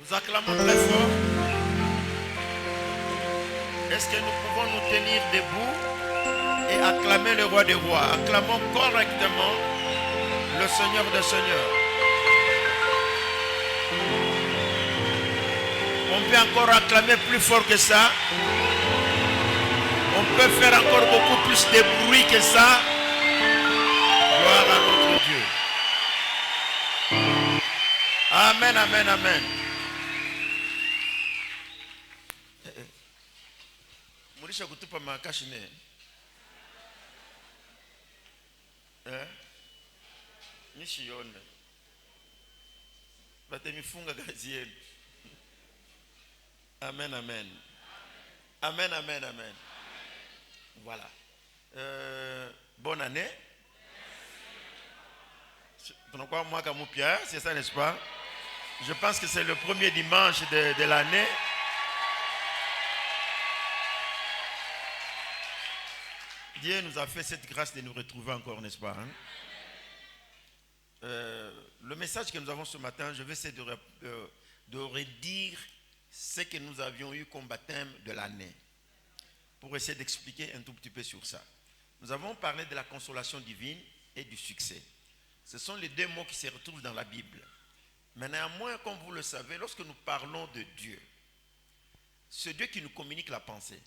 Nous acclamons très fort. Est-ce que nous pouvons nous tenir debout et acclamer le roi des rois? Acclamons correctement le Seigneur des seigneurs. On peut encore acclamer plus fort que ça. On peut faire encore beaucoup plus de bruit que ça. Gloire à notre Dieu. Amen, amen, amen. Mulisha kutupa makashi ne. Nishione. Batemifunga kazi yenu. Amen, amen. Amen, amen, amen. Voilà. Bonne année. Pourquoi moi comme Pierre, c'est ça, n'est-ce pas? Je pense que c'est le premier dimanche de l'année. Dieu nous a fait cette grâce de nous retrouver encore, n'est-ce pas? Hein? Le message que nous avons ce matin, je vais essayer de redire ce que nous avions eu comme baptême de l'année, pour essayer d'expliquer un tout petit peu sur ça. Nous avons parlé de la consolation divine et du succès. Ce sont les deux mots qui se retrouvent dans la Bible. Mais néanmoins, comme vous le savez, lorsque nous parlons de Dieu, c'est Dieu qui nous communique la pensée.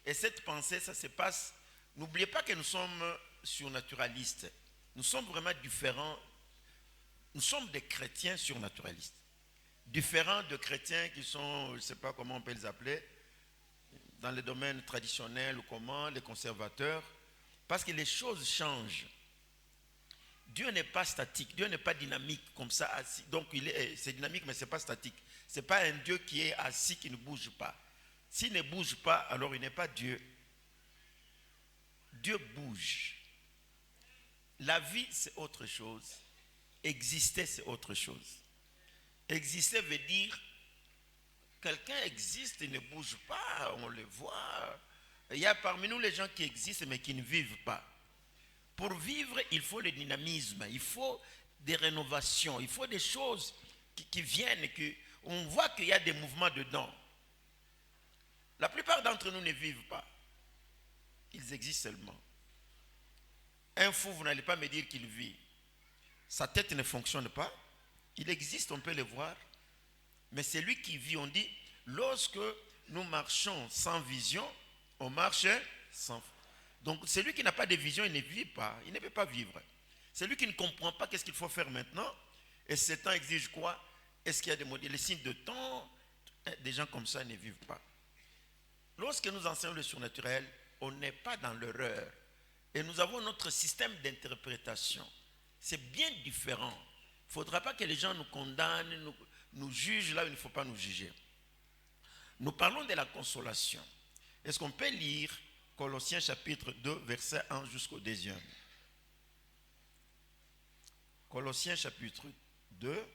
Et cette pensée, ça se passe. N'oubliez pas que nous sommes surnaturalistes. Nous sommes vraiment différents. Nous sommes des chrétiens surnaturalistes. Différents de chrétiens qui sont, je ne sais pas comment on peut les appeler, dans les domaines traditionnels ou comment, les conservateurs. Parce que les choses changent. Dieu n'est pas statique, Dieu n'est pas dynamique comme ça. Assis. Donc c'est dynamique, mais ce n'est pas statique. Ce n'est pas un Dieu qui est assis, qui ne bouge pas. S'il ne bouge pas, alors il n'est pas Dieu. Dieu bouge. La vie, c'est autre chose. Exister, c'est autre chose. Exister veut dire, quelqu'un existe, il ne bouge pas, on le voit. Il y a parmi nous les gens qui existent, mais qui ne vivent pas. Pour vivre, il faut le dynamisme, il faut des rénovations, il faut des choses qui viennent, on voit qu'il y a des mouvements dedans. La plupart d'entre nous ne vivent pas. Ils existent seulement. Un fou, vous n'allez pas me dire qu'il vit. Sa tête ne fonctionne pas. Il existe, on peut le voir. Mais c'est lui qui vit. On dit, lorsque nous marchons sans vision, on marche sans foi. Donc, celui qui n'a pas de vision, il ne vit pas. Il ne peut pas vivre. Celui qui ne comprend pas qu'est-ce qu'il faut faire maintenant. Et ce temps exige quoi? Est-ce qu'il y a des modèles, les signes de temps? Des gens comme ça ne vivent pas. Lorsque nous enseignons le surnaturel, on n'est pas dans l'erreur. Et nous avons notre système d'interprétation. C'est bien différent. Il ne faudra pas que les gens nous condamnent, nous jugent là où il ne faut pas nous juger. Nous parlons de la consolation. Est-ce qu'on peut lire Colossiens chapitre 2, verset 1 jusqu'au 2e? Colossiens chapitre 2,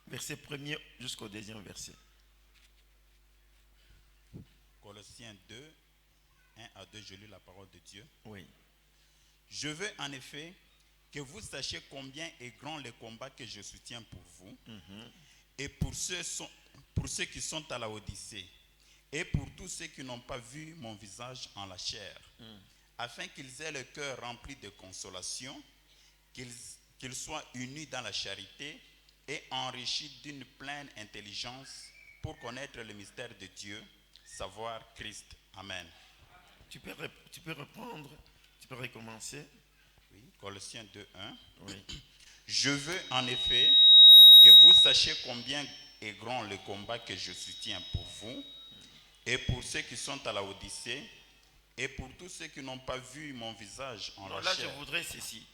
verset 1er jusqu'au 2e verset. Colossiens 2, 1 à 2, je lis la parole de Dieu. Oui. Je veux en effet que vous sachiez combien est grand le combat que je soutiens pour vous, et pour ceux qui sont à la Odyssée, et pour tous ceux qui n'ont pas vu mon visage en la chair, afin qu'ils aient le cœur rempli de consolation, qu'ils soient unis dans la charité et enrichis d'une pleine intelligence pour connaître le mystère de Dieu, savoir Christ. Amen. Tu peux reprendre, tu peux recommencer. Oui, Colossiens 2, 1. Oui. Je veux en effet que vous sachiez combien est grand le combat que je soutiens pour vous, et pour ceux qui sont à la Odyssée, et pour tous ceux qui n'ont pas vu mon visage en la là, chair. je voudrais ceci.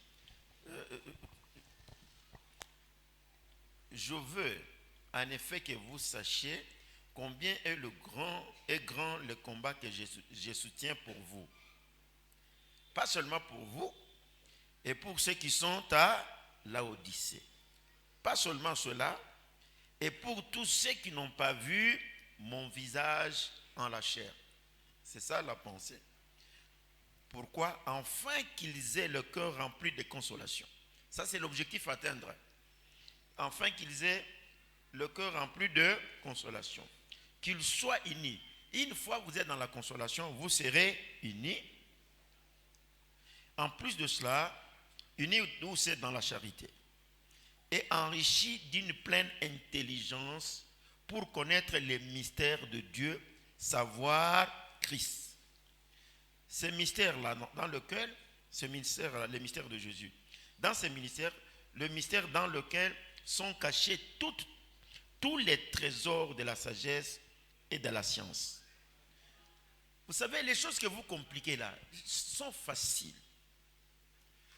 Je veux en effet que vous sachiez combien est grand le combat que je soutiens pour vous. Pas seulement pour vous, et pour ceux qui sont à la Odyssée. Pas seulement cela, et pour tous ceux qui n'ont pas vu mon visage en la chair. C'est ça la pensée. Pourquoi? Afin qu'ils aient le cœur rempli de consolation. Ça, c'est l'objectif à atteindre. Afin qu'ils aient le cœur rempli de consolation. Qu'ils soient unis. Une fois que vous êtes dans la consolation, vous serez unis. En plus de cela, unis vous êtes dans la charité. Et enrichis d'une pleine intelligence pour connaître les mystères de Dieu, savoir Christ. Ces mystères-là, dans lequel, ce mystère, les mystères de Jésus, dans ces mystères, le mystère dans lequel sont cachés tous les trésors de la sagesse et de la science. Vous savez, les choses que vous compliquez là sont faciles.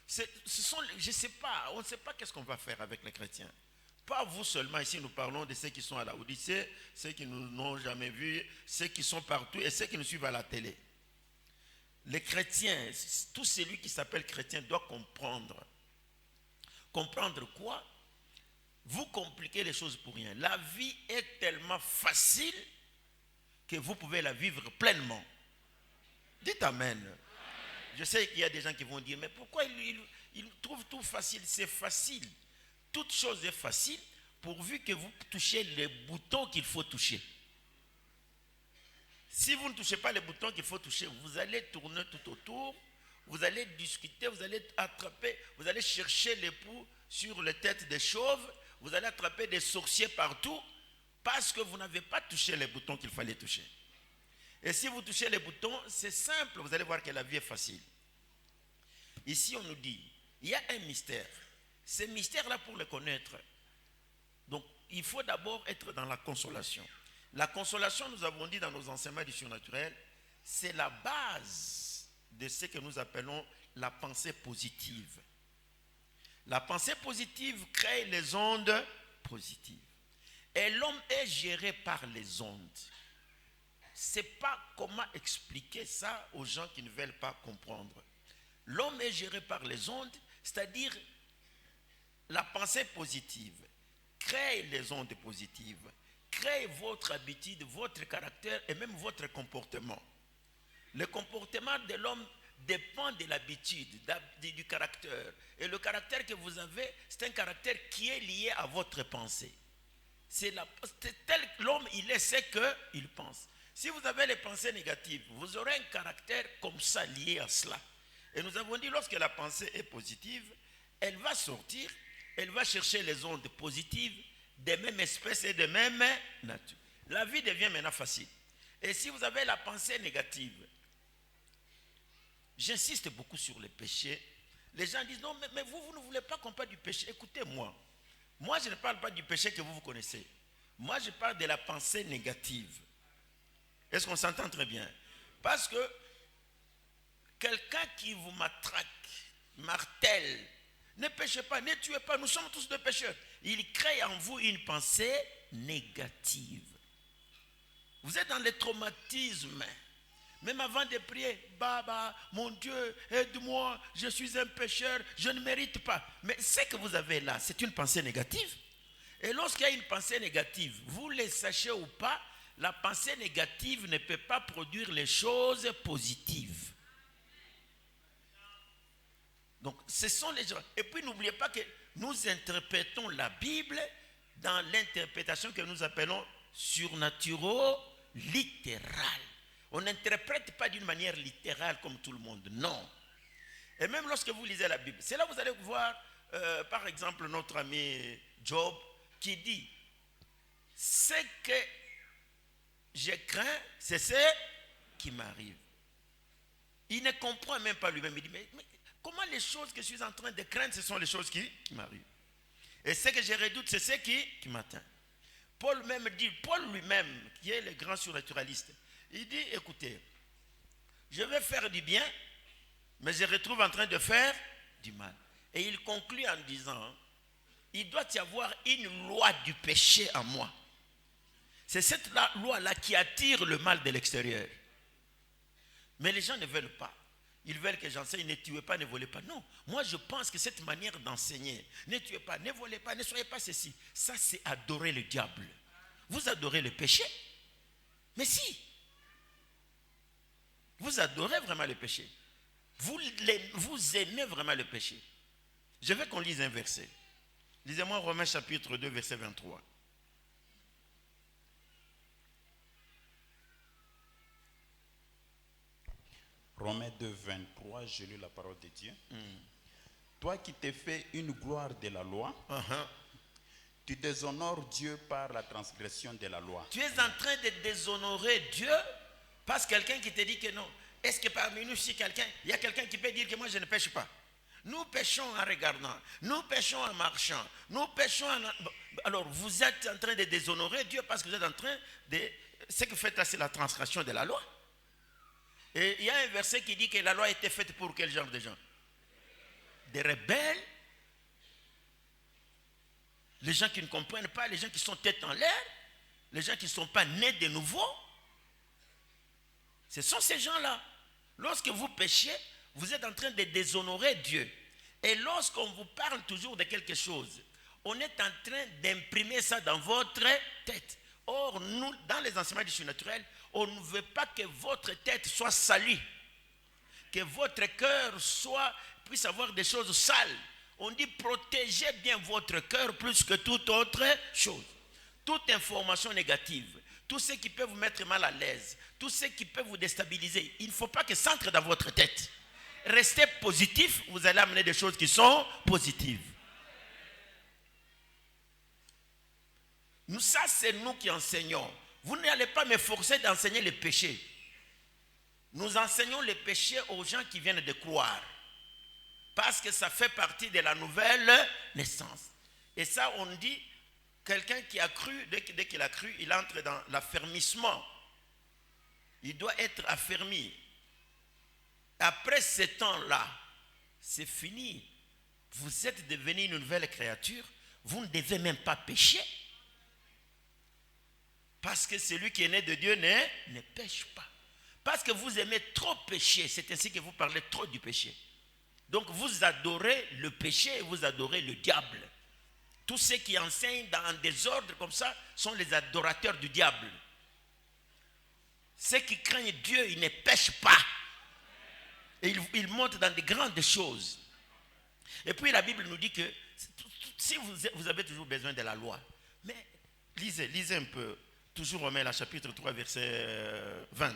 Je ne sais pas, on ne sait pas qu'est-ce qu'on va faire avec les chrétiens. Pas vous seulement, ici nous parlons de ceux qui sont à la Odyssée, ceux qui ne nous ont jamais vus, ceux qui sont partout et ceux qui nous suivent à la télé. Les chrétiens, tout celui qui s'appelle chrétien doit comprendre. Comprendre quoi? Vous compliquez les choses pour rien. La vie est tellement facile que vous pouvez la vivre pleinement. Dites Amen. Je sais qu'il y a des gens qui vont dire, mais pourquoi ils trouvent tout facile? C'est facile. Toute chose est facile pourvu que vous touchez les boutons qu'il faut toucher. Si vous ne touchez pas les boutons qu'il faut toucher, vous allez tourner tout autour, vous allez discuter, vous allez attraper, vous allez chercher l'époux sur les têtes des chauves, vous allez attraper des sorciers partout parce que vous n'avez pas touché les boutons qu'il fallait toucher. Et si vous touchez les boutons, c'est simple, vous allez voir que la vie est facile. Ici, on nous dit, il y a un mystère. Ces mystères-là, pour les connaître, donc il faut d'abord être dans la consolation. La consolation, nous avons dit dans nos enseignements du surnaturel, c'est la base de ce que nous appelons la pensée positive. La pensée positive crée les ondes positives. Et l'homme est géré par les ondes. Je ne sais pas comment expliquer ça aux gens qui ne veulent pas comprendre. L'homme est géré par les ondes, c'est-à-dire la pensée positive. Crée les ondes positives. Crée votre habitude, votre caractère et même votre comportement. Le comportement de l'homme dépend de l'habitude, du caractère. Et le caractère que vous avez, c'est un caractère qui est lié à votre pensée. C'est tel l'homme, il est ce qu'il pense. Si vous avez les pensées négatives, vous aurez un caractère comme ça lié à cela. Et nous avons dit, lorsque la pensée est positive, elle va sortir, elle va chercher les ondes positives des mêmes espèces et de même nature. La vie devient maintenant facile. Et si vous avez la pensée négative, j'insiste beaucoup sur le péché. Les gens disent, non, mais vous ne voulez pas qu'on parle du péché. Écoutez-moi. Moi, je ne parle pas du péché que vous connaissez. Moi, je parle de la pensée négative. Est-ce qu'on s'entend très bien? Parce que quelqu'un qui vous matraque, martèle, ne péchez pas, ne tuez pas, nous sommes tous des pécheurs. Il crée en vous une pensée négative. Vous êtes dans le traumatisme. Même avant de prier, Baba, mon Dieu, aide-moi, je suis un pécheur, je ne mérite pas. Mais ce que vous avez là, c'est une pensée négative. Et lorsqu'il y a une pensée négative, vous le sachez ou pas, la pensée négative ne peut pas produire les choses positives. Donc, ce sont les gens. Et puis, n'oubliez pas que nous interprétons la Bible dans l'interprétation que nous appelons surnaturo-littérale. On n'interprète pas d'une manière littérale comme tout le monde, non. Et même lorsque vous lisez la Bible, c'est là que vous allez voir, par exemple, notre ami Job qui dit, ce que je crains, c'est ce qui m'arrive. Il ne comprend même pas lui-même. Il dit, mais comment les choses que je suis en train de craindre, ce sont les choses qui m'arrivent. Et ce que je redoute, c'est ce qui m'atteint. Paul lui-même, qui est le grand surnaturaliste, il dit, écoutez, je vais faire du bien, mais je retrouve en train de faire du mal. Et il conclut en disant, il doit y avoir une loi du péché en moi. C'est cette loi-là qui attire le mal de l'extérieur. Mais les gens ne veulent pas. Ils veulent que j'enseigne, ne tuez pas, ne volez pas. Non, moi je pense que cette manière d'enseigner, ne tuez pas, ne volez pas, ne soyez pas ceci, ça c'est adorer le diable. Vous adorez le péché? Mais si. Vous adorez vraiment le péché. Vous aimez vraiment le péché. Je veux qu'on lise un verset. Lisez-moi Romains chapitre 2, verset 23. Romains 2, 23, je lis la parole de Dieu. Toi qui t'es fait une gloire de la loi, tu déshonores Dieu par la transgression de la loi. Tu es en train de déshonorer Dieu parce que quelqu'un qui te dit que non. Est-ce que parmi nous, si il y a quelqu'un qui peut dire que moi je ne pêche pas? Nous pêchons en regardant, nous pêchons en marchant, nous pêchons en... Alors vous êtes en train de déshonorer Dieu parce que vous êtes en train de... Ce que vous faites là, c'est la transgression de la loi. Et il y a un verset qui dit que la loi a été faite pour quel genre de gens? Des rebelles, les gens qui ne comprennent pas, les gens qui sont tête en l'air, les gens qui ne sont pas nés de nouveau. Ce sont ces gens-là. Lorsque vous péchez, vous êtes en train de déshonorer Dieu. Et lorsqu'on vous parle toujours de quelque chose, on est en train d'imprimer ça dans votre tête. Or, nous, dans les enseignements du surnaturel, on ne veut pas que votre tête soit salie, que votre cœur puisse avoir des choses sales. On dit protégez bien votre cœur plus que toute autre chose. Toute information négative, tout ce qui peut vous mettre mal à l'aise, tout ce qui peut vous déstabiliser, il ne faut pas que ça entre dans votre tête. Restez positif, vous allez amener des choses qui sont positives. Ça, c'est nous qui enseignons. Vous n'allez pas me forcer d'enseigner les péchés. Nous enseignons les péchés aux gens qui viennent de croire. Parce que ça fait partie de la nouvelle naissance. Et ça, on dit, quelqu'un qui a cru, dès qu'il a cru, il entre dans l'affermissement. Il doit être affermi. Après ce temps-là, c'est fini. Vous êtes devenu une nouvelle créature. Vous ne devez même pas pécher. Parce que celui qui est né de Dieu ne pêche pas. Parce que vous aimez trop pécher. C'est ainsi que vous parlez trop du péché. Donc vous adorez le péché et vous adorez le diable. Tous ceux qui enseignent dans un désordre comme ça sont les adorateurs du diable. Ceux qui craignent Dieu, ils ne pêchent pas. Et ils montent dans de grandes choses. Et puis la Bible nous dit que si vous avez toujours besoin de la loi, mais lisez un peu, toujours Romains chapitre 3, verset 20.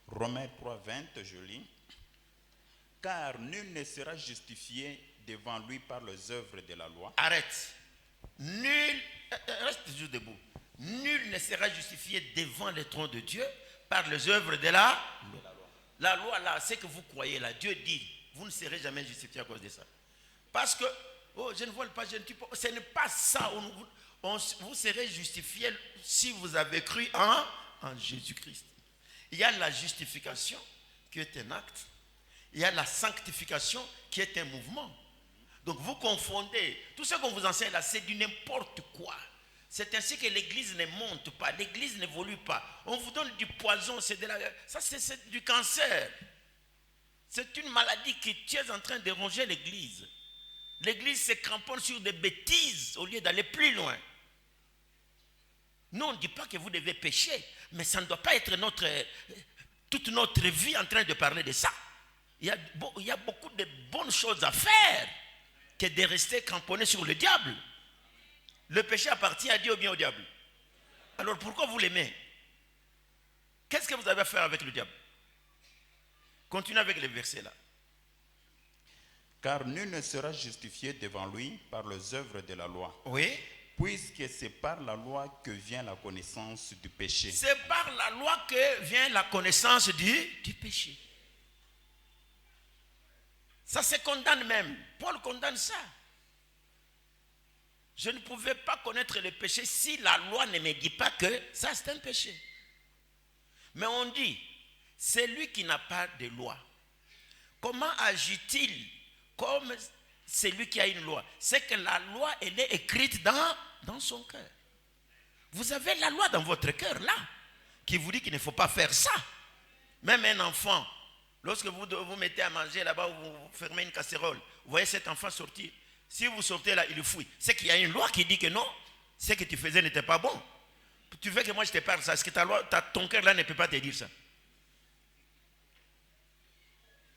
Romains 3, 20, je lis. Car nul ne sera justifié devant lui par les œuvres de la loi. Arrête. Reste toujours debout. Nul ne sera justifié devant le trône de Dieu par les œuvres de la loi. La loi là, c'est que vous croyez là. Dieu dit, vous ne serez jamais justifié à cause de ça. Parce que, je ne vole pas, je ne tue pas. Ce n'est pas ça. Vous serez justifié si vous avez cru en Jésus-Christ. Il y a la justification qui est un acte. Il y a la sanctification qui est un mouvement. Donc vous confondez. Tout ce qu'on vous enseigne là, c'est du n'importe quoi. C'est ainsi que l'église ne monte pas, l'église n'évolue pas. On vous donne du poison, c'est du cancer. C'est une maladie qui est en train de ronger l'église. L'église se cramponne sur des bêtises au lieu d'aller plus loin. Nous, on ne dit pas que vous devez pécher, mais ça ne doit pas être toute notre vie en train de parler de ça. Il y a beaucoup de bonnes choses à faire que de rester cramponné sur le diable. Le péché appartient à Dieu ou bien au diable? Alors pourquoi vous l'aimez? Qu'est-ce que vous avez à faire avec le diable? Continuez avec les versets là. Car nul ne sera justifié devant lui par les œuvres de la loi. Oui. Puisque c'est par la loi que vient la connaissance du péché. C'est par la loi que vient la connaissance du péché. Ça se condamne même. Paul condamne ça. Je ne pouvais pas connaître le péché si la loi ne me dit pas que ça c'est un péché. Mais on dit, celui qui n'a pas de loi, comment agit-il comme celui qui a une loi? C'est que la loi, elle est écrite dans son cœur. Vous avez la loi dans votre cœur là, qui vous dit qu'il ne faut pas faire ça. Même un enfant, lorsque vous mettez à manger là-bas, vous fermez une casserole, vous voyez cet enfant sortir. Si vous sortez là, il fuit. C'est qu'il y a une loi qui dit que non, ce que tu faisais n'était pas bon. Tu veux que moi je te parle ça? Est-ce que ton cœur là ne peut pas te dire ça?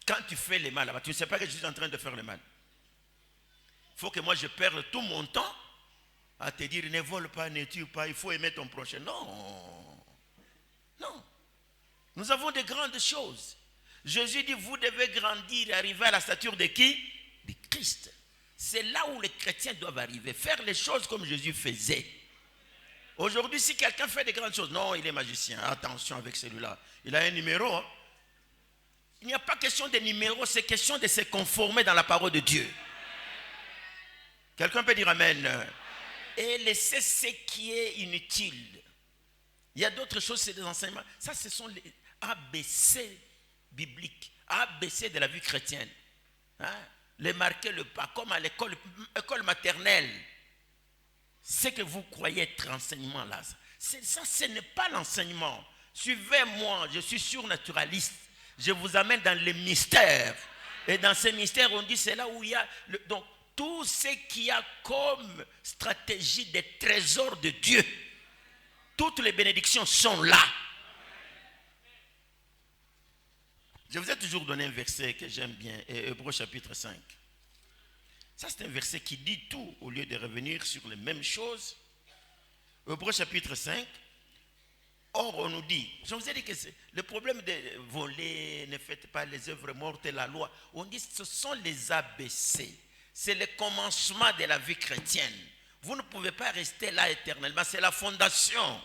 Quand tu fais le mal là-bas, tu ne sais pas que je suis en train de faire le mal. Il faut que moi je perde tout mon temps à te dire ne vole pas, ne tue pas, il faut aimer ton prochain. Non. Non. Nous avons de grandes choses. Jésus dit, vous devez grandir et arriver à la stature de qui? De Christ. C'est là où les chrétiens doivent arriver. Faire les choses comme Jésus faisait. Aujourd'hui, si quelqu'un fait de grandes choses, non, il est magicien. Attention avec celui-là. Il a un numéro. Hein. Il n'y a pas question de numéro, c'est question de se conformer dans la parole de Dieu. Quelqu'un peut dire Amen. Et laisser ce qui est inutile. Il y a d'autres choses, c'est des enseignements. Ça, ce sont les ABC bibliques, ABC de la vie chrétienne. Hein? Les marquer le pas, comme à l'école maternelle. Ce que vous croyez être enseignement là, ça, ce n'est pas l'enseignement. Suivez-moi, je suis surnaturaliste. Je vous amène dans les mystères. Et dans ces mystères, on dit c'est là où il y a... donc, tout ce qu'il y a comme stratégie des trésors de Dieu, toutes les bénédictions sont là. Je vous ai toujours donné un verset que j'aime bien, Hébreux chapitre 5. Ça, c'est un verset qui dit tout au lieu de revenir sur les mêmes choses. Hébreux chapitre 5. Or, on nous dit, je vous ai dit que le problème de voler, ne faites pas les œuvres mortes et la loi. On dit que ce sont les ABC. C'est le commencement de la vie chrétienne. Vous ne pouvez pas rester là éternellement. C'est la fondation.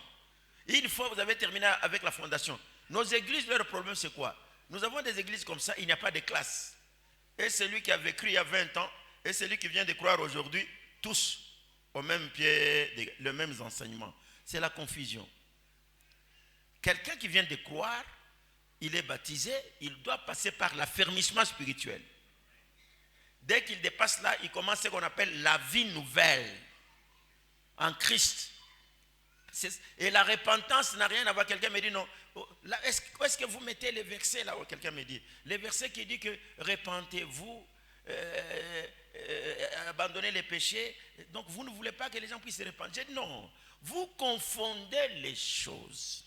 Et une fois que vous avez terminé avec la fondation, nos églises, leur problème c'est quoi? Nous avons des églises comme ça, il n'y a pas de classe. Et celui qui a vécu il y a 20 ans, et celui qui vient de croire aujourd'hui, tous au même pied, les mêmes enseignements. C'est la confusion. Quelqu'un qui vient de croire, il est baptisé, il doit passer par l'affermissement spirituel. Dès qu'il dépasse là, il commence ce qu'on appelle la vie nouvelle en Christ. Et la repentance n'a rien à voir. Quelqu'un me dit non. Où est-ce que vous mettez les versets là où quelqu'un me dit? Les versets qui disent que repentez-vous, abandonnez les péchés. Donc vous ne voulez pas que les gens puissent se répandre. J'ai dit non. Vous confondez les choses.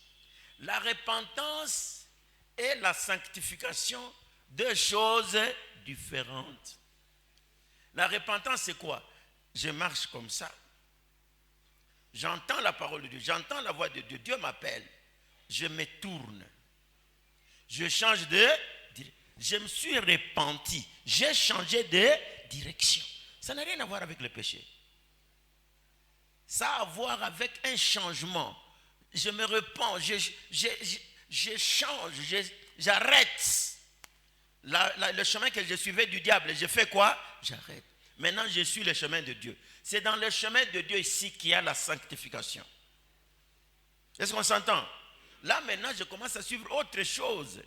La repentance et la sanctification, deux choses différentes. La repentance, c'est quoi? Je marche comme ça. J'entends la parole de Dieu, j'entends la voix de Dieu. Dieu m'appelle. Je me tourne. Je change de direction. Je me suis repenti. J'ai changé de direction. Ça n'a rien à voir avec le péché. Ça a à voir avec un changement. Je me repens, je change, j'arrête le chemin que je suivais du diable. Je fais quoi? J'arrête. Maintenant, je suis le chemin de Dieu. C'est dans le chemin de Dieu ici qu'il y a la sanctification. Est-ce qu'on s'entend? Là, maintenant, je commence à suivre autre chose.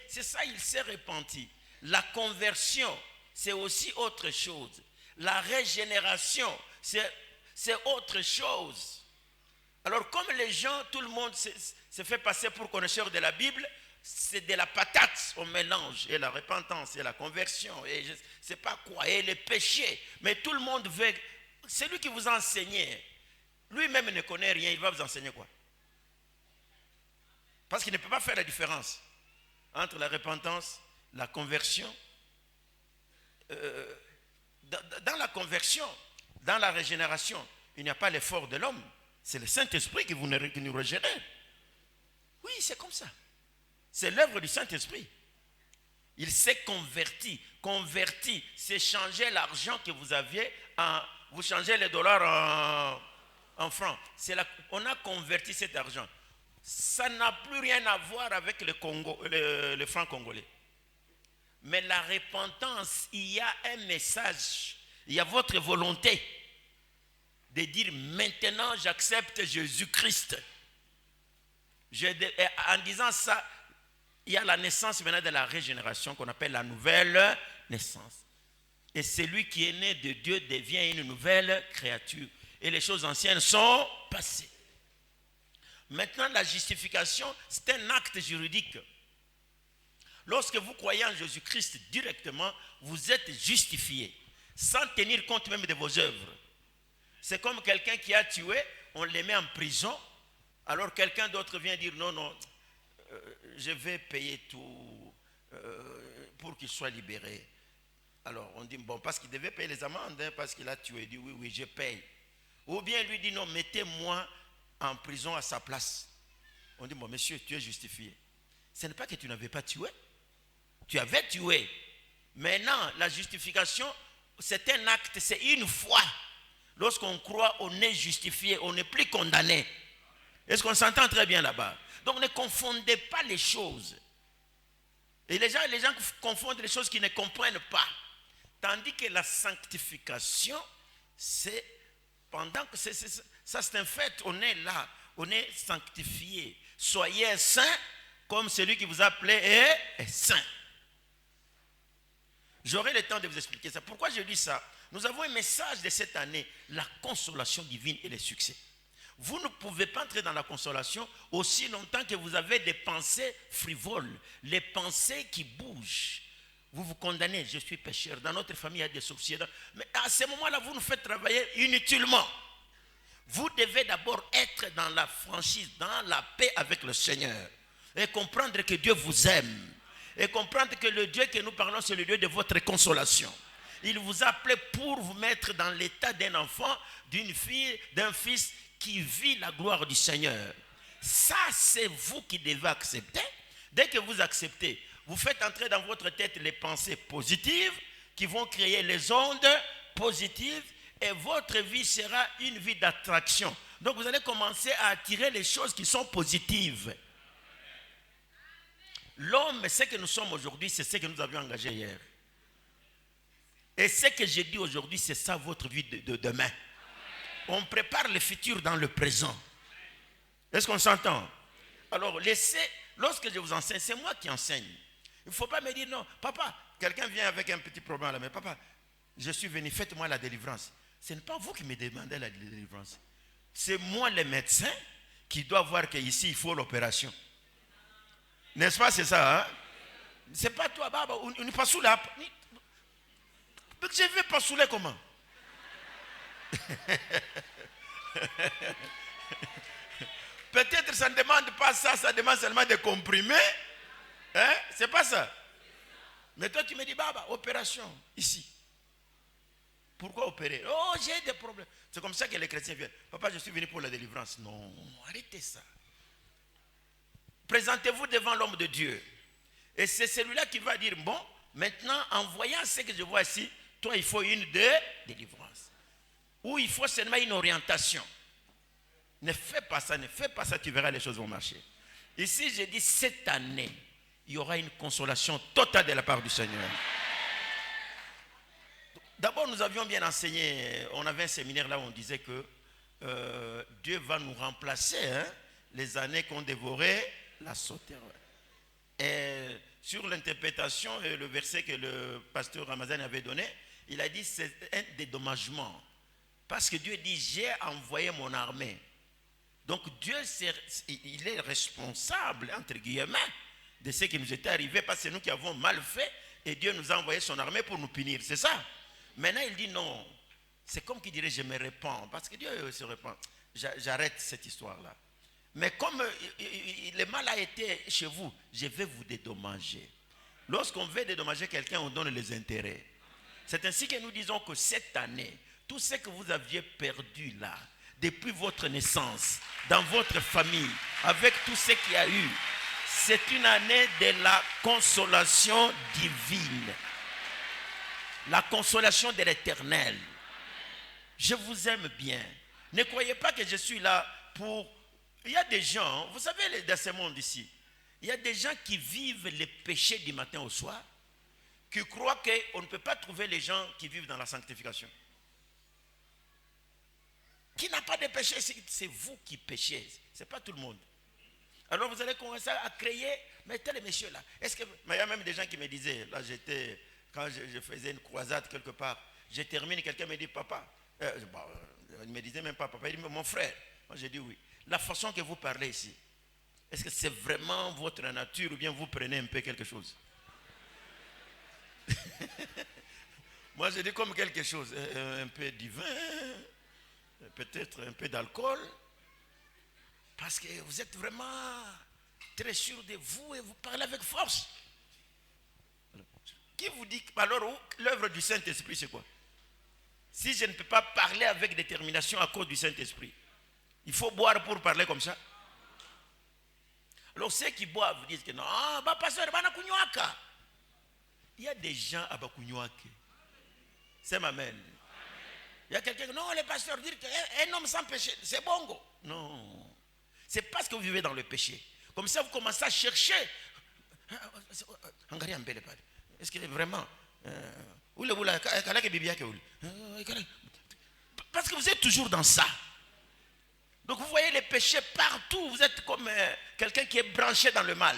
C'est ça, il s'est repenti. La conversion, c'est aussi autre chose. La régénération, c'est autre chose. Alors, comme les gens, tout le monde se fait passer pour connaisseur de la Bible, c'est de la patate au mélange. Et la repentance, et la conversion, et je ne sais pas quoi, et le péché. Mais tout le monde veut... Celui qui vous a enseigné, lui-même ne connaît rien, il va vous enseigner quoi? Parce qu'il ne peut pas faire la différence entre la repentance, la conversion. Dans la conversion, dans la régénération, il n'y a pas l'effort de l'homme. C'est le Saint-Esprit qui nous régénère. Oui, c'est comme ça. C'est l'œuvre du Saint-Esprit. Il s'est converti. Converti, c'est changer l'argent que vous aviez vous changez les dollars en francs. On a converti cet argent. Ça n'a plus rien à voir avec le franc congolais. Mais la repentance, il y a un message. Il y a votre volonté de dire maintenant j'accepte Jésus-Christ. En disant ça, il y a la naissance maintenant de la régénération qu'on appelle la nouvelle naissance. Et celui qui est né de Dieu devient une nouvelle créature. Et les choses anciennes sont passées. Maintenant, la justification, c'est un acte juridique. Lorsque vous croyez en Jésus-Christ directement, vous êtes justifié, sans tenir compte même de vos œuvres. C'est comme quelqu'un qui a tué, on le met en prison, alors quelqu'un d'autre vient dire non, je vais payer tout pour qu'il soit libéré. Alors on dit bon, parce qu'il devait payer les amendes, parce qu'il a tué, il dit oui, je paye. Ou bien lui dit non, mettez-moi en prison à sa place. On dit, bon, monsieur, tu es justifié. Ce n'est pas que tu n'avais pas tué. Tu avais tué. Maintenant, la justification, c'est un acte, c'est une foi. Lorsqu'on croit, on est justifié, on n'est plus condamné. Est-ce qu'on s'entend très bien là-bas? Donc ne confondez pas les choses. Et les gens confondent les choses qu'ils ne comprennent pas. Tandis que la sanctification, c'est pendant que ça c'est un fait, on est là, on est sanctifié. Soyez saints comme celui qui vous a appelé est saint. J'aurai le temps de vous expliquer ça. Pourquoi je dis ça? Nous avons un message de cette année, la consolation divine et le succès. Vous ne pouvez pas entrer dans la consolation aussi longtemps que vous avez des pensées frivoles, les pensées qui bougent. Vous vous condamnez, je suis pécheur. Dans notre famille, il y a des sorciers. Mais à ce moment-là, vous nous faites travailler inutilement. Vous devez d'abord être dans la franchise, dans la paix avec le Seigneur. Et comprendre que Dieu vous aime. Et comprendre que le Dieu que nous parlons, c'est le Dieu de votre consolation. Il vous a appelé pour vous mettre dans l'état d'un enfant, d'une fille, d'un fils qui vit la gloire du Seigneur. Ça, c'est vous qui devez accepter. Dès que vous acceptez, vous faites entrer dans votre tête les pensées positives qui vont créer les ondes positives et votre vie sera une vie d'attraction. Donc vous allez commencer à attirer les choses qui sont positives. L'homme, ce que nous sommes aujourd'hui, c'est ce que nous avions engagé hier. Et ce que j'ai dit aujourd'hui, c'est ça votre vie de demain. On prépare le futur dans le présent. Est-ce qu'on s'entend? Alors, lorsque je vous enseigne, c'est moi qui enseigne. Il ne faut pas me dire non, papa, quelqu'un vient avec un petit problème là, mais papa, je suis venu, faites-moi la délivrance. Ce n'est pas vous qui me demandez la délivrance. C'est moi le médecin qui dois voir qu'ici, il faut l'opération. N'est-ce pas, c'est ça, hein? C'est pas toi, baba, on n'est pas sous la... Je ne vais pas saouler comment? Peut-être ça ne demande pas ça, ça demande seulement de comprimer. Hein? C'est pas ça. Mais toi tu me dis, baba, opération, ici. Pourquoi opérer? Oh, j'ai des problèmes. C'est comme ça que les chrétiens viennent. Papa, je suis venu pour la délivrance. Non, arrêtez ça. Présentez-vous devant l'homme de Dieu. Et c'est celui-là qui va dire, bon, maintenant, en voyant ce que je vois ici, toi, il faut une délivrance. Ou il faut seulement une orientation. Ne fais pas ça, tu verras les choses vont marcher. Ici, j'ai dit, cette année, il y aura une consolation totale de la part du Seigneur. D'abord, nous avions bien enseigné, on avait un séminaire là où on disait que Dieu va nous remplacer les années qu'on dévorait la sauterelle. Et sur l'interprétation et le verset que le pasteur Ramazan avait donné, il a dit c'est un dédommagement. Parce que Dieu dit, j'ai envoyé mon armée. Donc Dieu, il est responsable, entre guillemets, de ce qui nous était arrivé, parce que c'est nous qui avons mal fait, et Dieu nous a envoyé son armée pour nous punir, c'est ça. Maintenant il dit non, c'est comme qu'il dirait je me répands, parce que Dieu se répand. J'arrête cette histoire-là. Mais comme le mal a été chez vous, je vais vous dédommager. Lorsqu'on veut dédommager quelqu'un, on donne les intérêts. C'est ainsi que nous disons que cette année, tout ce que vous aviez perdu là, depuis votre naissance, dans votre famille, avec tout ce qu'il y a eu, c'est une année de la consolation divine. La consolation de l'Éternel. Je vous aime bien. Ne croyez pas que je suis là pour... Il y a des gens, vous savez, dans ce monde ici, il y a des gens qui vivent les péchés du matin au soir, qui croient qu'on ne peut pas trouver les gens qui vivent dans la sanctification. Qui n'a pas de péché, c'est vous qui péchez, ce n'est pas tout le monde. Alors vous allez commencer à créer, mettez les messieurs là. Mais il y a même des gens qui me disaient, là j'étais, quand je faisais une croisade quelque part, je termine, quelqu'un me dit, papa, il ne me disait même pas papa, il dit, mon frère. Moi j'ai dit oui. La façon que vous parlez ici, est-ce que c'est vraiment votre nature ou bien vous prenez un peu quelque chose? Moi j'ai dit comme quelque chose, un peu divin, peut-être un peu d'alcool, parce que vous êtes vraiment très sûr de vous et vous parlez avec force. Qui vous dit, alors l'œuvre du Saint-Esprit c'est quoi? Si je ne peux pas parler avec détermination à cause du Saint-Esprit, il faut boire pour parler comme ça. Alors ceux qui boivent disent que non, pasteur, il y a des gens à Bakunywake. C'est ma mère. Il y a quelqu'un qui dit, non, les pasteurs disent qu'un homme sans péché, c'est bongo. Non. C'est parce que vous vivez dans le péché. Comme ça, vous commencez à chercher. Est-ce que vraiment... Parce que vous êtes toujours dans ça. Donc vous voyez les péchés partout. Vous êtes comme quelqu'un qui est branché dans le mal.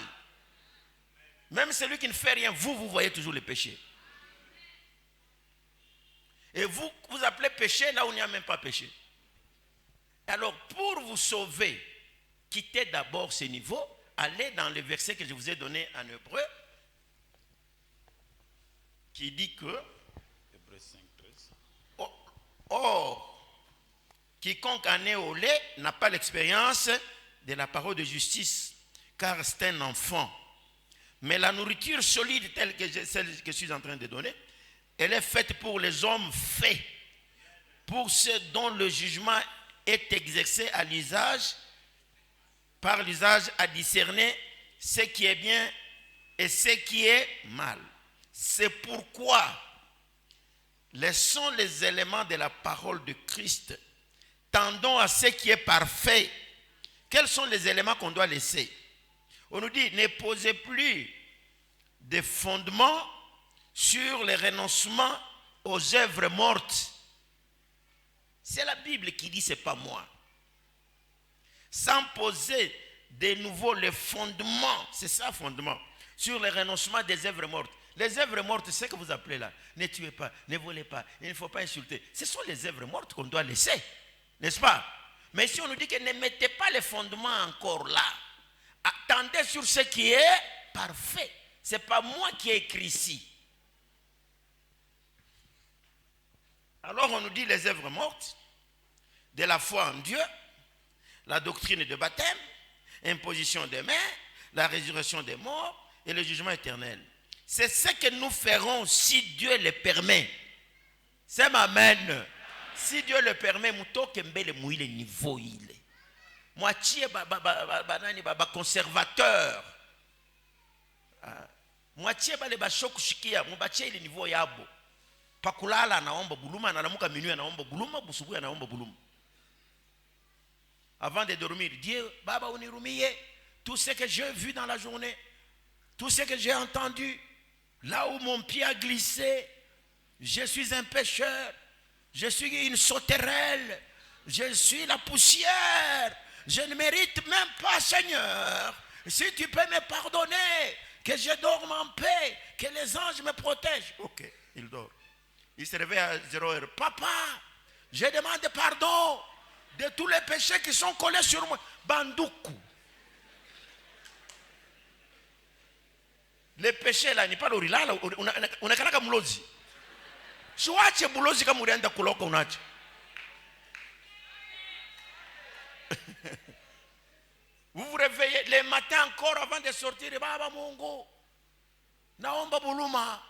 Même celui qui ne fait rien, vous voyez toujours les péchés. Et vous appelez péché là où il n'y a même pas péché. Alors pour vous sauver, quittez d'abord ce niveau. Allez dans le verset que je vous ai donné en hébreu. Qui dit que... Hébreu 5:13. Or, quiconque en est au lait n'a pas l'expérience de la parole de justice, car c'est un enfant. Mais la nourriture solide telle que celle que je suis en train de donner, elle est faite pour les hommes faits, pour ceux dont le jugement est exercé à l'usage, par l'usage à discerner ce qui est bien et ce qui est mal. C'est pourquoi laissons les éléments de la parole de Christ, tendons à ce qui est parfait. Quels sont les éléments qu'on doit laisser? On nous dit, ne posez plus de fondements sur les renoncements aux œuvres mortes. C'est la Bible qui dit, c'est pas moi. Sans poser de nouveau les fondements, c'est ça fondement, sur les renoncements des œuvres mortes. Les œuvres mortes, c'est ce que vous appelez là. Ne tuez pas, ne volez pas, il ne faut pas insulter. Ce sont les œuvres mortes qu'on doit laisser, n'est-ce pas? Mais si on nous dit que ne mettez pas les fondements encore là, attendez sur ce qui est parfait. Ce n'est pas moi qui ai écrit ici. Alors on nous dit les œuvres mortes, de la foi en Dieu, la doctrine de baptême, imposition des mains, la résurrection des morts et le jugement éternel. C'est ce que nous ferons si Dieu le permet. C'est ma amen. Si Dieu le permet, muto kembele mouile niveau il. Moitié conservateur. Moitié ba le bashoku shikia, mubache ile niveau yabo. Pakulala anaomba buluma, analamuka minuit anaomba buluma, busubuhi anaomba buluma. Avant de dormir, Dieu, Baba unirumie, tout ce que j'ai vu dans la journée, tout ce que j'ai entendu, là où mon pied a glissé, je suis un pécheur, je suis une sauterelle, je suis la poussière, je ne mérite même pas, Seigneur. Si tu peux me pardonner, que je dorme en paix, que les anges me protègent. Ok, il dort. Il se réveille à 0 heure. Papa, je demande pardon de tous les péchés qui sont collés sur moi. Bandoukou. Les péchés là, ni pas l'orila, on a kanaka mulozi. Shuache mulozi kama urienda kuloka unacha. Vous vous réveillez les matins encore avant de sortir. Baba Mungu, naomba buluma,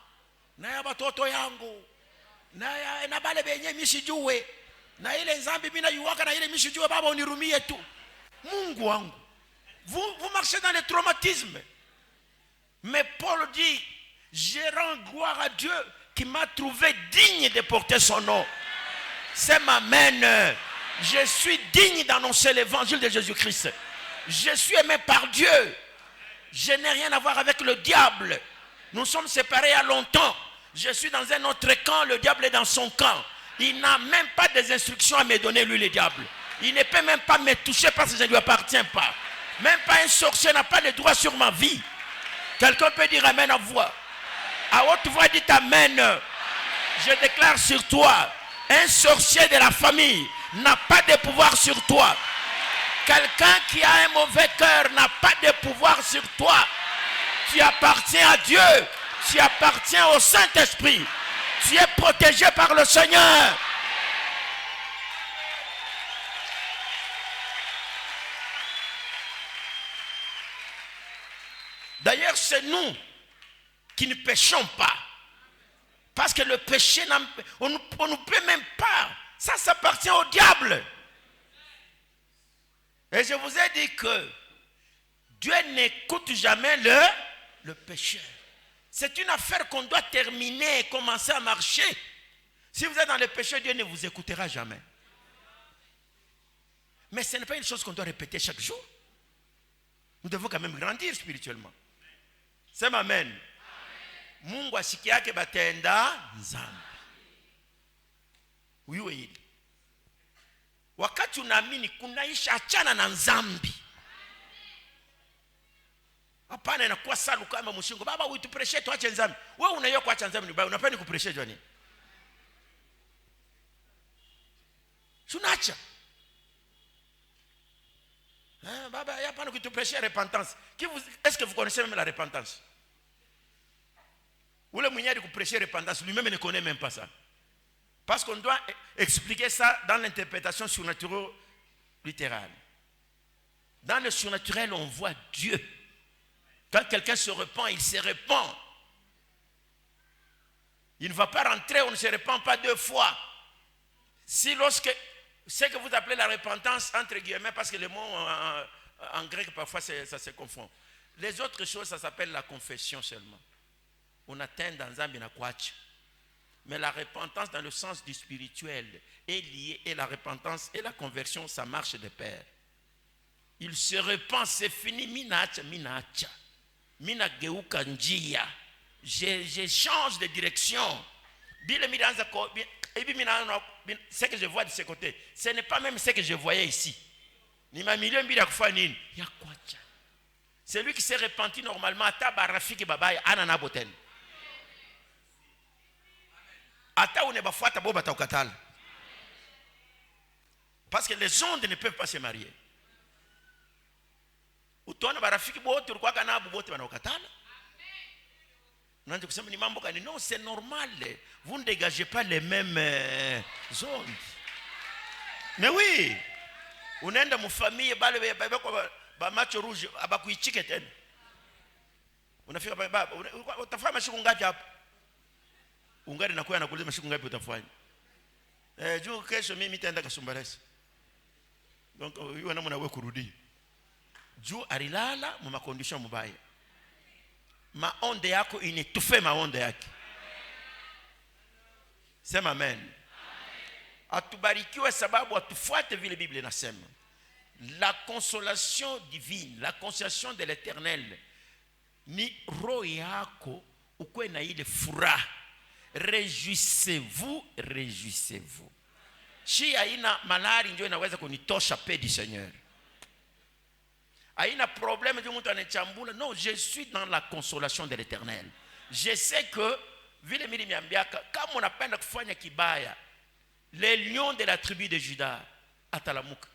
na ya batoto yangu, na bale benye misijue, na ile nzambi mina yuwaka na ile misijue, Baba unirumie tu. Mungu wangu. Vous marchez dans le traumatisme. Mais Paul dit, je rends gloire à Dieu qui m'a trouvé digne de porter son nom. C'est ma mène. Je suis digne d'annoncer l'évangile de Jésus-Christ. Je suis aimé par Dieu. Je n'ai rien à voir avec le diable. Nous sommes séparés il y a longtemps. Je suis dans un autre camp, le diable est dans son camp. Il n'a même pas des instructions à me donner, lui, le diable. Il ne peut même pas me toucher parce que je ne lui appartiens pas. Même pas un sorcier n'a pas le droit sur ma vie. Quelqu'un peut dire amen à voix. À haute voix, dites amen. Je déclare sur toi, un sorcier de la famille n'a pas de pouvoir sur toi. Quelqu'un qui a un mauvais cœur n'a pas de pouvoir sur toi. Tu appartiens à Dieu. Tu appartiens au Saint-Esprit. Tu es protégé par le Seigneur. D'ailleurs, c'est nous qui ne péchons pas. Parce que le péché, on ne peut même pas. Ça appartient au diable. Et je vous ai dit que Dieu n'écoute jamais le pécheur. C'est une affaire qu'on doit terminer et commencer à marcher. Si vous êtes dans le péché, Dieu ne vous écoutera jamais. Mais ce n'est pas une chose qu'on doit répéter chaque jour. Nous devons quand même grandir spirituellement. C'est amen. Mungu asiki yake batenda nzambi. Uyuwe hili. Wakati unaamini kunaisha, achana na nzambi. Hapana inakuwa salu kama mshingo. Baba uitupreshe tuache nzambi. Wewe unayo kuacha nzambi ni baya. Unapenda kupreshe jwani. Tunacha. Baba, il n'y a pas de prêcher la repentance. Est-ce que vous connaissez même la repentance? Ou le moyen de prêcher la repentance, lui-même ne connaît même pas ça. Parce qu'on doit expliquer ça dans l'interprétation surnaturelle littérale. Dans le surnaturel, on voit Dieu. Quand quelqu'un se repent, il se repent. Il ne va pas rentrer, on ne se repent pas deux fois. Si lorsque... Ce que vous appelez la repentance, entre guillemets, parce que le mot en grec, parfois, ça se confond. Les autres choses, ça s'appelle la confession seulement. On atteint dans Zambi na kwacha. Mais la repentance, dans le sens du spirituel, est liée, et la repentance et la conversion, ça marche de pair. Il se repent, c'est fini, minacha. Mina geuka njia. Je change de direction. Ce que je vois de ce côté, ce n'est pas même ce que je voyais ici. C'est lui qui s'est repenti normalement. Parce que les ondes ne peuvent pas se marier. Non, c'est normal. Vous ne dégagez pas les mêmes ondes. Mais oui. On est dans ma famille, match rouge, on a fait utafanya masiku ngapi hapa? Ungari nakuwa nakuuliza masiku ngapi utafanya? Juu kesho mimi nitaenda Kasumbalesa. Donc hiyo namna nawe kurudi. Juu alilala mu condition mubaya. Maonde yako initufe maonde yake. Sema amen. Atubarikiwe sababu atufuate vile Biblia inasema. La consolation divine, la consolation de l'Éternel ni roho yako ukwe na ile furaha. Réjouissez-vous, réjouissez-vous. Si haina malari ndio inaweza kunitosha paix du Seigneur. Haina problème de mtu anachambula. Non, je suis dans la consolation de l'Éternel. Je sais que vile mimi niambiaka kama unapenda kufanya kibaya, les lions de la tribu de Juda atalamuka.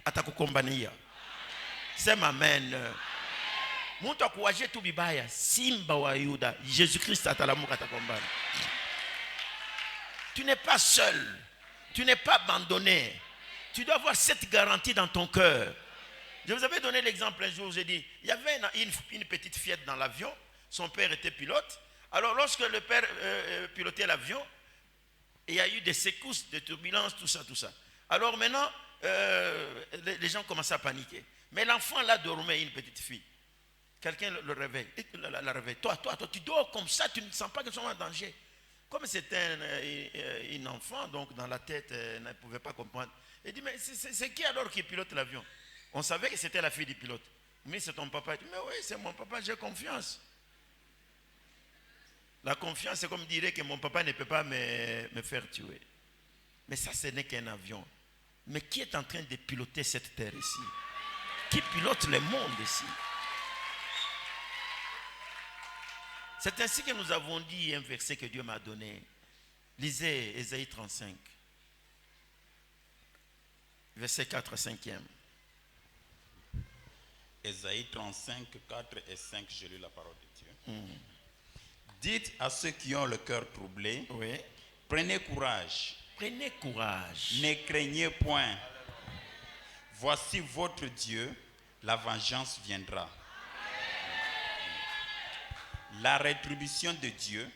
Atakukombania. Sema amen. Mtu akuwaje tu bibaya, simba wa Yuda, Jésus-Christ atalamuka atakombana. Tu n'es pas seul. Tu n'es pas abandonné. Tu dois avoir cette garantie dans ton cœur. Je vous avais donné l'exemple un jour, j'ai dit, il y avait une petite fillette dans l'avion, son père était pilote. Alors lorsque le père pilotait l'avion, il y a eu des secousses, des turbulences, tout ça. Alors maintenant, les gens commençaient à paniquer. Mais l'enfant là dormait, une petite fille. Quelqu'un le réveille, la réveille. Toi, tu dors comme ça, tu ne sens pas qu'ils sont en danger. Comme c'était une enfant, donc dans la tête, elle ne pouvait pas comprendre. Elle dit, mais c'est qui alors qui pilote l'avion? On savait que c'était la fille du pilote. Mais c'est ton papa. Il dit, mais oui, c'est mon papa, j'ai confiance. La confiance, c'est comme dire que mon papa ne peut pas me faire tuer. Mais ça, ce n'est qu'un avion. Mais qui est en train de piloter cette terre ici? Qui pilote le monde ici? C'est ainsi que nous avons dit un verset que Dieu m'a donné. Lisez Ésaïe 35. Verset 4 et 5e. Ésaïe 35, 4 et 5, je lis la parole de Dieu. Dites à ceux qui ont le cœur troublé, oui. Prenez courage. Prenez courage. Ne craignez point. Voici votre Dieu, la vengeance viendra. La rétribution de Dieu,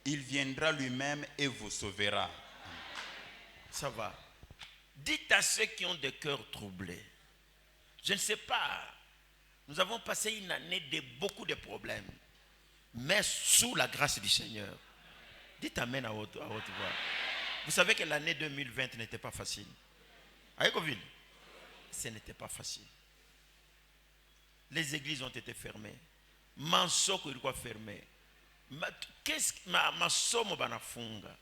il viendra lui-même et vous sauvera. Ça va. Dites à ceux qui ont des cœurs troublés. Je ne sais pas Nous avons passé une année de beaucoup de problèmes, mais sous la grâce du Seigneur. Dites Amen à haute voix. Vous savez que l'année 2020 n'était pas facile. À Ecoville, ce n'était pas facile. Les églises ont été fermées. Mansoko ilikuwa fermé. Masomo banafunga.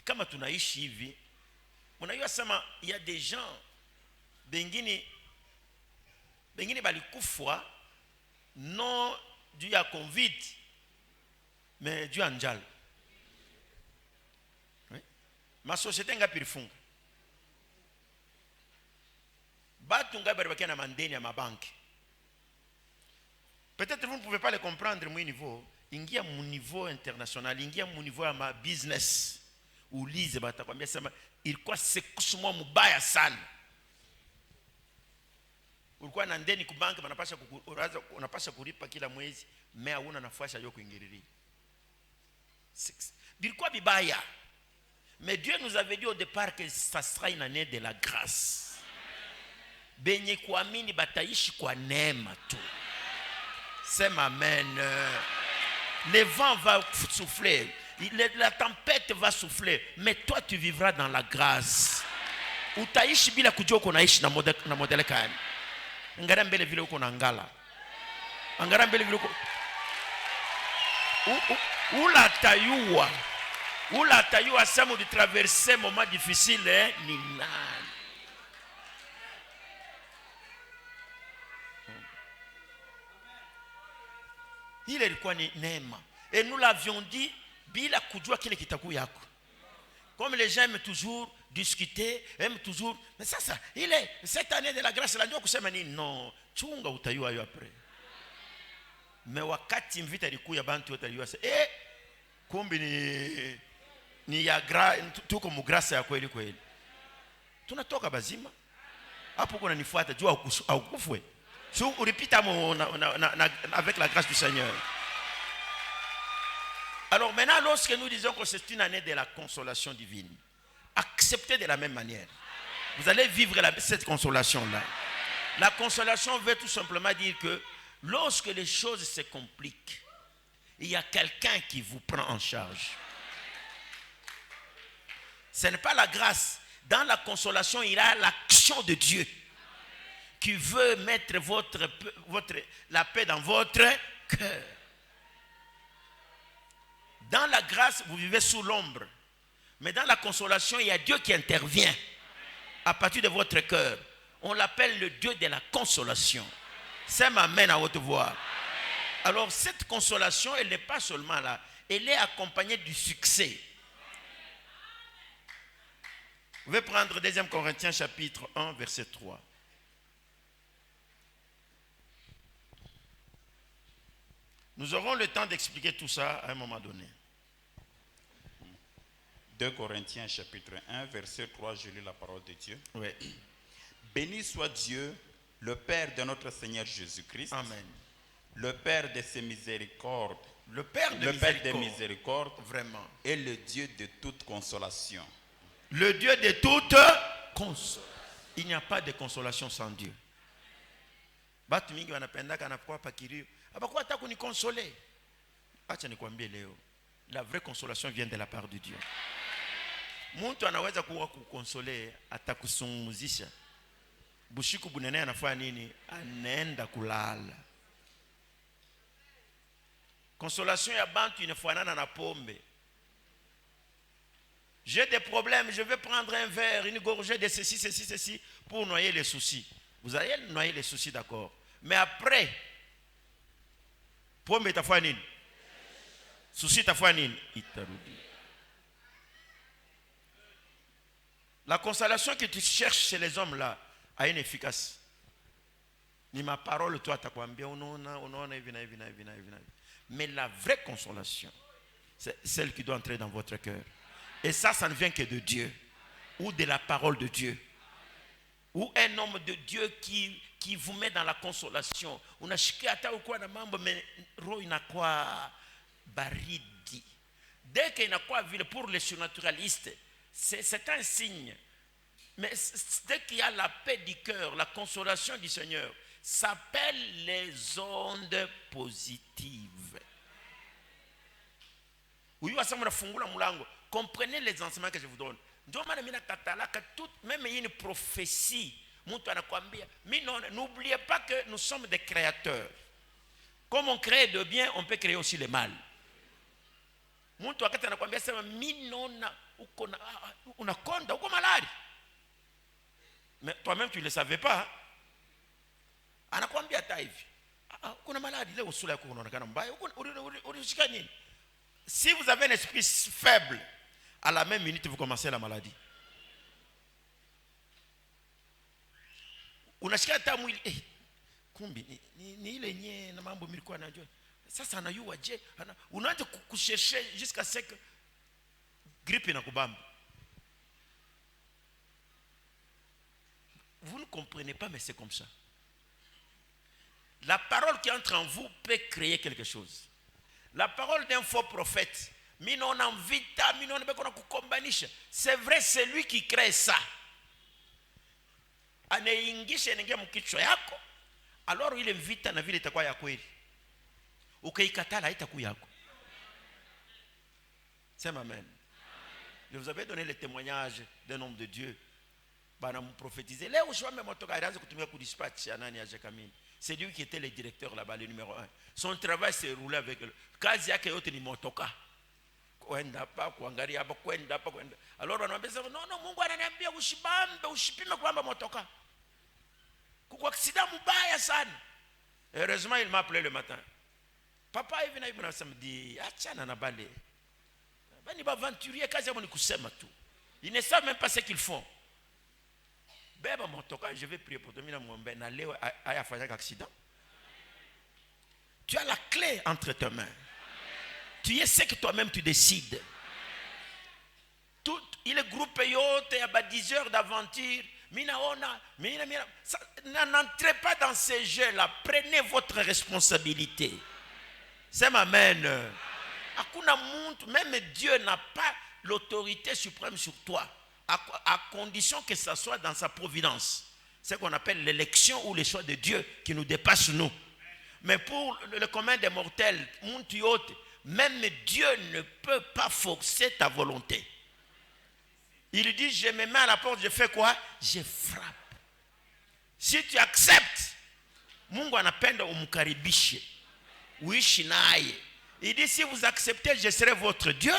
Kama tunaishi hivi, unajua sema il y a des gens bengine balikufa non dû à Covid mais dû à njala. Oui. Ma société ngapi ilifunga. Batu ngapi balibakia na mandeni ya mabanki. Peut-être vous ne pouvez pas le comprendre à mon niveau. Ingia mon niveau international, ingia mon niveau à ma business. Ulize batakwambia sema ilikuwa sekusumwa mubaya sana. Ulikuwa na ndeni kubanki unapasha kulipa kila mwezi, mais hauna nafasi ya kuingililia. Ilikuwa bibaya. Mais Dieu nous avait dit au départ que ça sera une année de la grâce. Benye kuamini bataishi kwa neema tu. C'est amen. Le vent va souffler. La tempête va souffler. Mais toi tu vivras dans la grâce. Utaishi bila kujua uko naishi na modele kani. Angara mbele vile uko na ngala. Angara mbele vile uko. Ula tayua samu de traverser moment difficile ni nani. Il ilikuwa ni neema. Et nous l'avions dit bila kujua kile kitaku yako. Comme les gens aiment toujours discuter, aiment toujours, mais ça il est cette année de la grâce la ndio kusema nini? Non, chunga utayua yo après. Mais wakati mvita ilikuwa bantu utayua kumbi ni ya tuko mu grâce ya kweli kweli. Tunatoka bazima. Hapo kuna nifuata jua au kufwe. So, on répète avec la grâce du Seigneur. Alors maintenant, lorsque nous disons que c'est une année de la consolation divine, acceptez de la même manière. Vous allez vivre cette consolation-là. La consolation veut tout simplement dire que lorsque les choses se compliquent, il y a quelqu'un qui vous prend en charge. Ce n'est pas la grâce. Dans la consolation, il y a l'action de Dieu qui veut mettre la paix dans votre cœur. Dans la grâce, vous vivez sous l'ombre. Mais dans la consolation, il y a Dieu qui intervient à partir de votre cœur. On l'appelle le Dieu de la consolation. Ça m'amène à haute voix. Alors cette consolation, elle n'est pas seulement là. Elle est accompagnée du succès. Vous pouvez prendre 2 Corinthiens chapitre 1, verset 3. Nous aurons le temps d'expliquer tout ça à un moment donné. 2 Corinthiens chapitre 1, verset 3, je lis la parole de Dieu. Oui. Béni soit Dieu, le Père de notre Seigneur Jésus-Christ. Amen. Le Père de ses miséricordes. Le Père des miséricordes. Vraiment. Et le Dieu de toute consolation. Le Dieu de toute consolation. Il n'y a pas de consolation sans Dieu. Batu mingi wanapenda kana kwa pakirio. Abakuwa hata kunikonsoler. Acha nikwambie leo. La vraie consolation vient de la part de Dieu. Mtu anaweza kuwa kukonsoler atakusungumzisha. Bushiku bunene anafanya nini? Anaenda kulala. Consolation ya bantu inafanana na pombe. J'ai des problèmes, je vais prendre un verre, une gorgée de ceci, pour noyer les soucis. Vous allez noyer les soucis, d'accord. Mais après, pombe itafanya nini? Souci itafanya nini? Itarudi. La consolation que tu cherches chez les hommes là a une efficace. Ni ma parole, toi, takwambia unaona hivi na hivi. Mais la vraie consolation, c'est celle qui doit entrer dans votre cœur. Et ça ne vient que de Dieu. Ou de la parole de Dieu. Ou un homme de Dieu qui vous met dans la consolation. Unashikia hata ukuwa na mambo mais roho inakuwa baridi. Dès qu'il inakuwa vile pour les surnaturalistes, c'est un signe. Mais dès qu'il y a la paix du cœur, la consolation du Seigneur, s'appellent les ondes positives. Oui, comprenez les enseignements que je vous donne. Même il y a une prophétie. N'oubliez pas que nous sommes des créateurs. Comme on crée de bien, on peut créer aussi le mal. Mais toi-même tu ne le savais pas. Anakuambia hata hivi. Kuna maladi leo sura yako unaonekana mbaya. Ulishika nini? Si vous avez un esprit faible, à la même minute vous commencez la maladie. Unashika hata mwili kumbi ni ile yenyewe na mambo nilikuwa najua. Sasa anayua je? Unaanza kusheshe jusqu'à ce que grippe inakubamba. Vous ne comprenez pas, mais c'est comme ça. La parole qui entre en vous peut créer quelque chose. La parole d'un faux prophète, c'est vrai, c'est lui qui crée ça. Alors il invite na vile itakuwa ya kweli. Ukaikatala haitakuwa yako. C'est amen. Je vous avais donné le témoignage d'un homme de Dieu. Bana mu prophétiser. Leo ushwame motoka alianza kutumia kudispatch ya nani ya Jacamine. C'est lui qui était le directeur là-bas, le numéro 1. Son travail s'est roulé avec le kazi yake yote ni motoka. Kwenda hapa kuangalia hapa kwenda hapa kwenda. Alors anamwambia non Mungu ananiambia ushibambe ushipime kwamba motoka. Kuko accident mbaya sana. Heureusement il m'a appelé le matin. Papa hivi na hivi na samedi achana na bale. Bani baventurier kazi yao ni kusema tu. Ils ne savent même pas ce qu'ils font. Beba motoka, je vais prier pour toi. Mina muombe na leo aya fanya accident. Tu as la clé entre tes mains. Tu es ce que toi-même tu décides. Tout il est groupé yote ya ba 10 heures d'aventure. N'entrez pas dans ces jeux-là. Prenez votre responsabilité. C'est amen. Même Dieu n'a pas l'autorité suprême sur toi, à condition que ça soit dans sa providence. C'est ce qu'on appelle l'élection ou le choix de Dieu qui nous dépasse nous. Mais pour le commun des mortels, même Dieu ne peut pas forcer ta volonté. Il dit, je me mets à la porte, je fais quoi? Je frappe. Si tu acceptes, Mungu anapenda umkaribishe. Uishi naye. Il dit, si vous acceptez, je serai votre Dieu,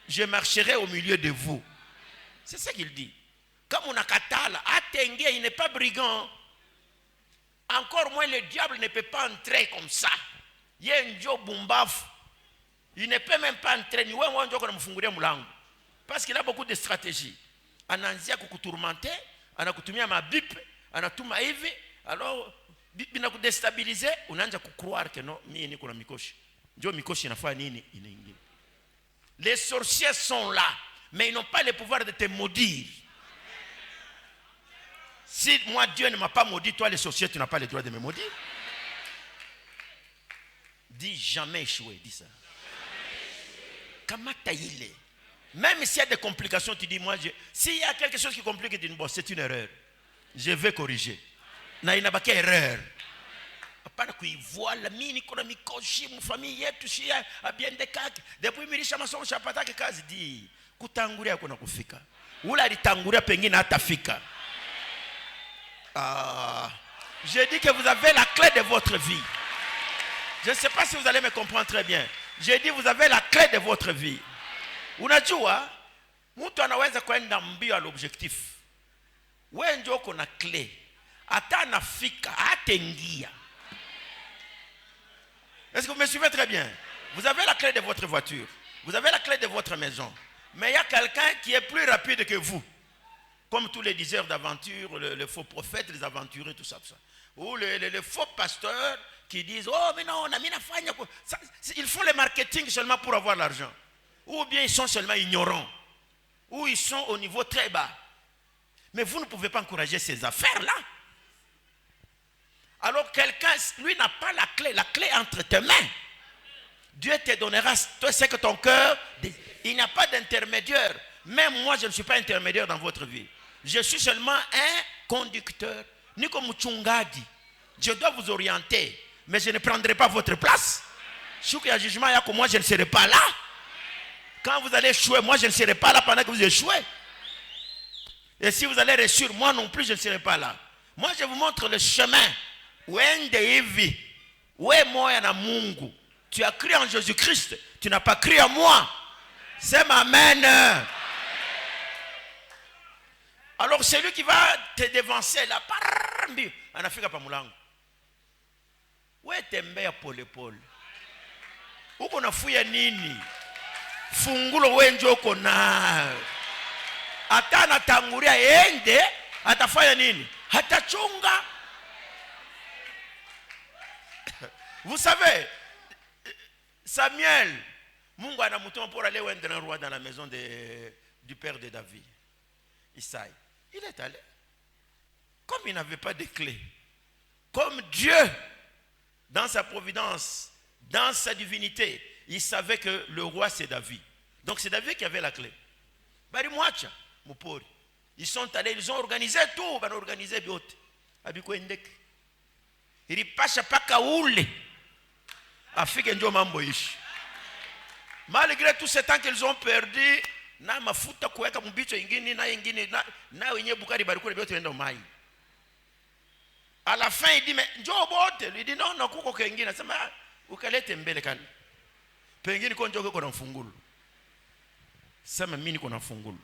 je marcherai au milieu de vous. C'est ce qu'il dit. Comme on a katala, attengue, il n'est pas brigand. Encore moins, le diable ne peut pas entrer comme ça. Il y a un job bumbaf. Il ne peut même pas entrer. Parce qu'il a beaucoup de stratégies. Ananzia kukutourmenter, anakutumia mabip, anatuma hivi, alors bina kudestabiliser, unaanza croire que non, mimi niko na mikoshi. Ndio mikoshi inafanya nini inaingia. Les sorciers sont là, mais ils n'ont pas le pouvoir de te maudire. Si moi Dieu ne m'a pas maudit, toi les sorciers tu n'as pas le droit de me maudire. Dis jamais échouer, dis ça. Kamata ile. Même s'il y a des complications, tu dis, s'il y a quelque chose qui complique, tu dis, bon, c'est une erreur. Je vais corriger. Na inabaki erreur. Apana kuivoila, mimi niko na mikoshi, mfamili yetu shia abiende kake. Depuis milisha masomo chapatake kazi di. Kutangulia kuna kufika. Ula alitangulia pengine hatafika. Je dis que vous avez la clé de votre vie. Je ne sais pas si vous allez me comprendre très bien. Je dis vous avez la clé de votre vie. Unajua mtu anaweza kwenda mbio à l'objectif. Wewe ndio uko na clé. Hata anafika, ataingia. Est-ce que vous me suivez très bien? Vous avez la clé de votre voiture. Vous avez la clé de votre maison. Mais il y a quelqu'un qui est plus rapide que vous. Comme tous les diseurs d'aventure, le faux prophète, les aventuriers, tout ça. Ou les faux pasteurs qui disent, oh mais non, on a mis la faille. Ils font le marketing seulement pour avoir l'argent. Ou bien ils sont seulement ignorants. Ou ils sont au niveau très bas. Mais vous ne pouvez pas encourager ces affaires-là. Alors quelqu'un, lui n'a pas la clé entre tes mains. Dieu te donnera tout ce que ton cœur désire. Il n'y a pas d'intermédiaire. Même moi, je ne suis pas intermédiaire dans votre vie. Je suis seulement un conducteur. Ni comme mchungaji. Je dois vous orienter, mais je ne prendrai pas votre place. Si il y a jugement, moi je ne serai pas là. Quand vous allez échouer, moi je ne serai pas là pendant que vous échouez. Et si vous allez réussir, moi non plus je ne serai pas là. Moi je vous montre le chemin. Tu as cru en Jésus-Christ, tu n'as pas cru en moi. C'est ma amen. Alors celui qui va te dévancer là, en Afrique pa mulango. Ouais tembea pole pole. Uko nafuya nini? Fungulo wenjo uko na. Ata anatangulia ende, atafanya nini? Hatachunga. Vous savez, Samuel, Mungu anamutuma pour aller wendre un roi dans la maison du père de David, Isaïe. Il est allé. Comme il n'avait pas de clé, comme Dieu, dans sa providence, dans sa divinité, il savait que le roi c'est David. Donc c'est David qui avait la clé. Ils sont allés, ils ont organisé tout, ils ont organisé tout. Il passe pas kaoule. Afrique ndio mambo ishi. Malgré tout ce temps qu'ils ont perdu, na mafuta kuweka mbicho ingine na ingine na wenye bukari barikule byote wenda mai. À la fin il dit mais njoo bote, il dit non na kuko kengine sema ukalete mbele kani. Pengine kwa njoo kwa mfungulu. Sema mimi niko na mfungulu.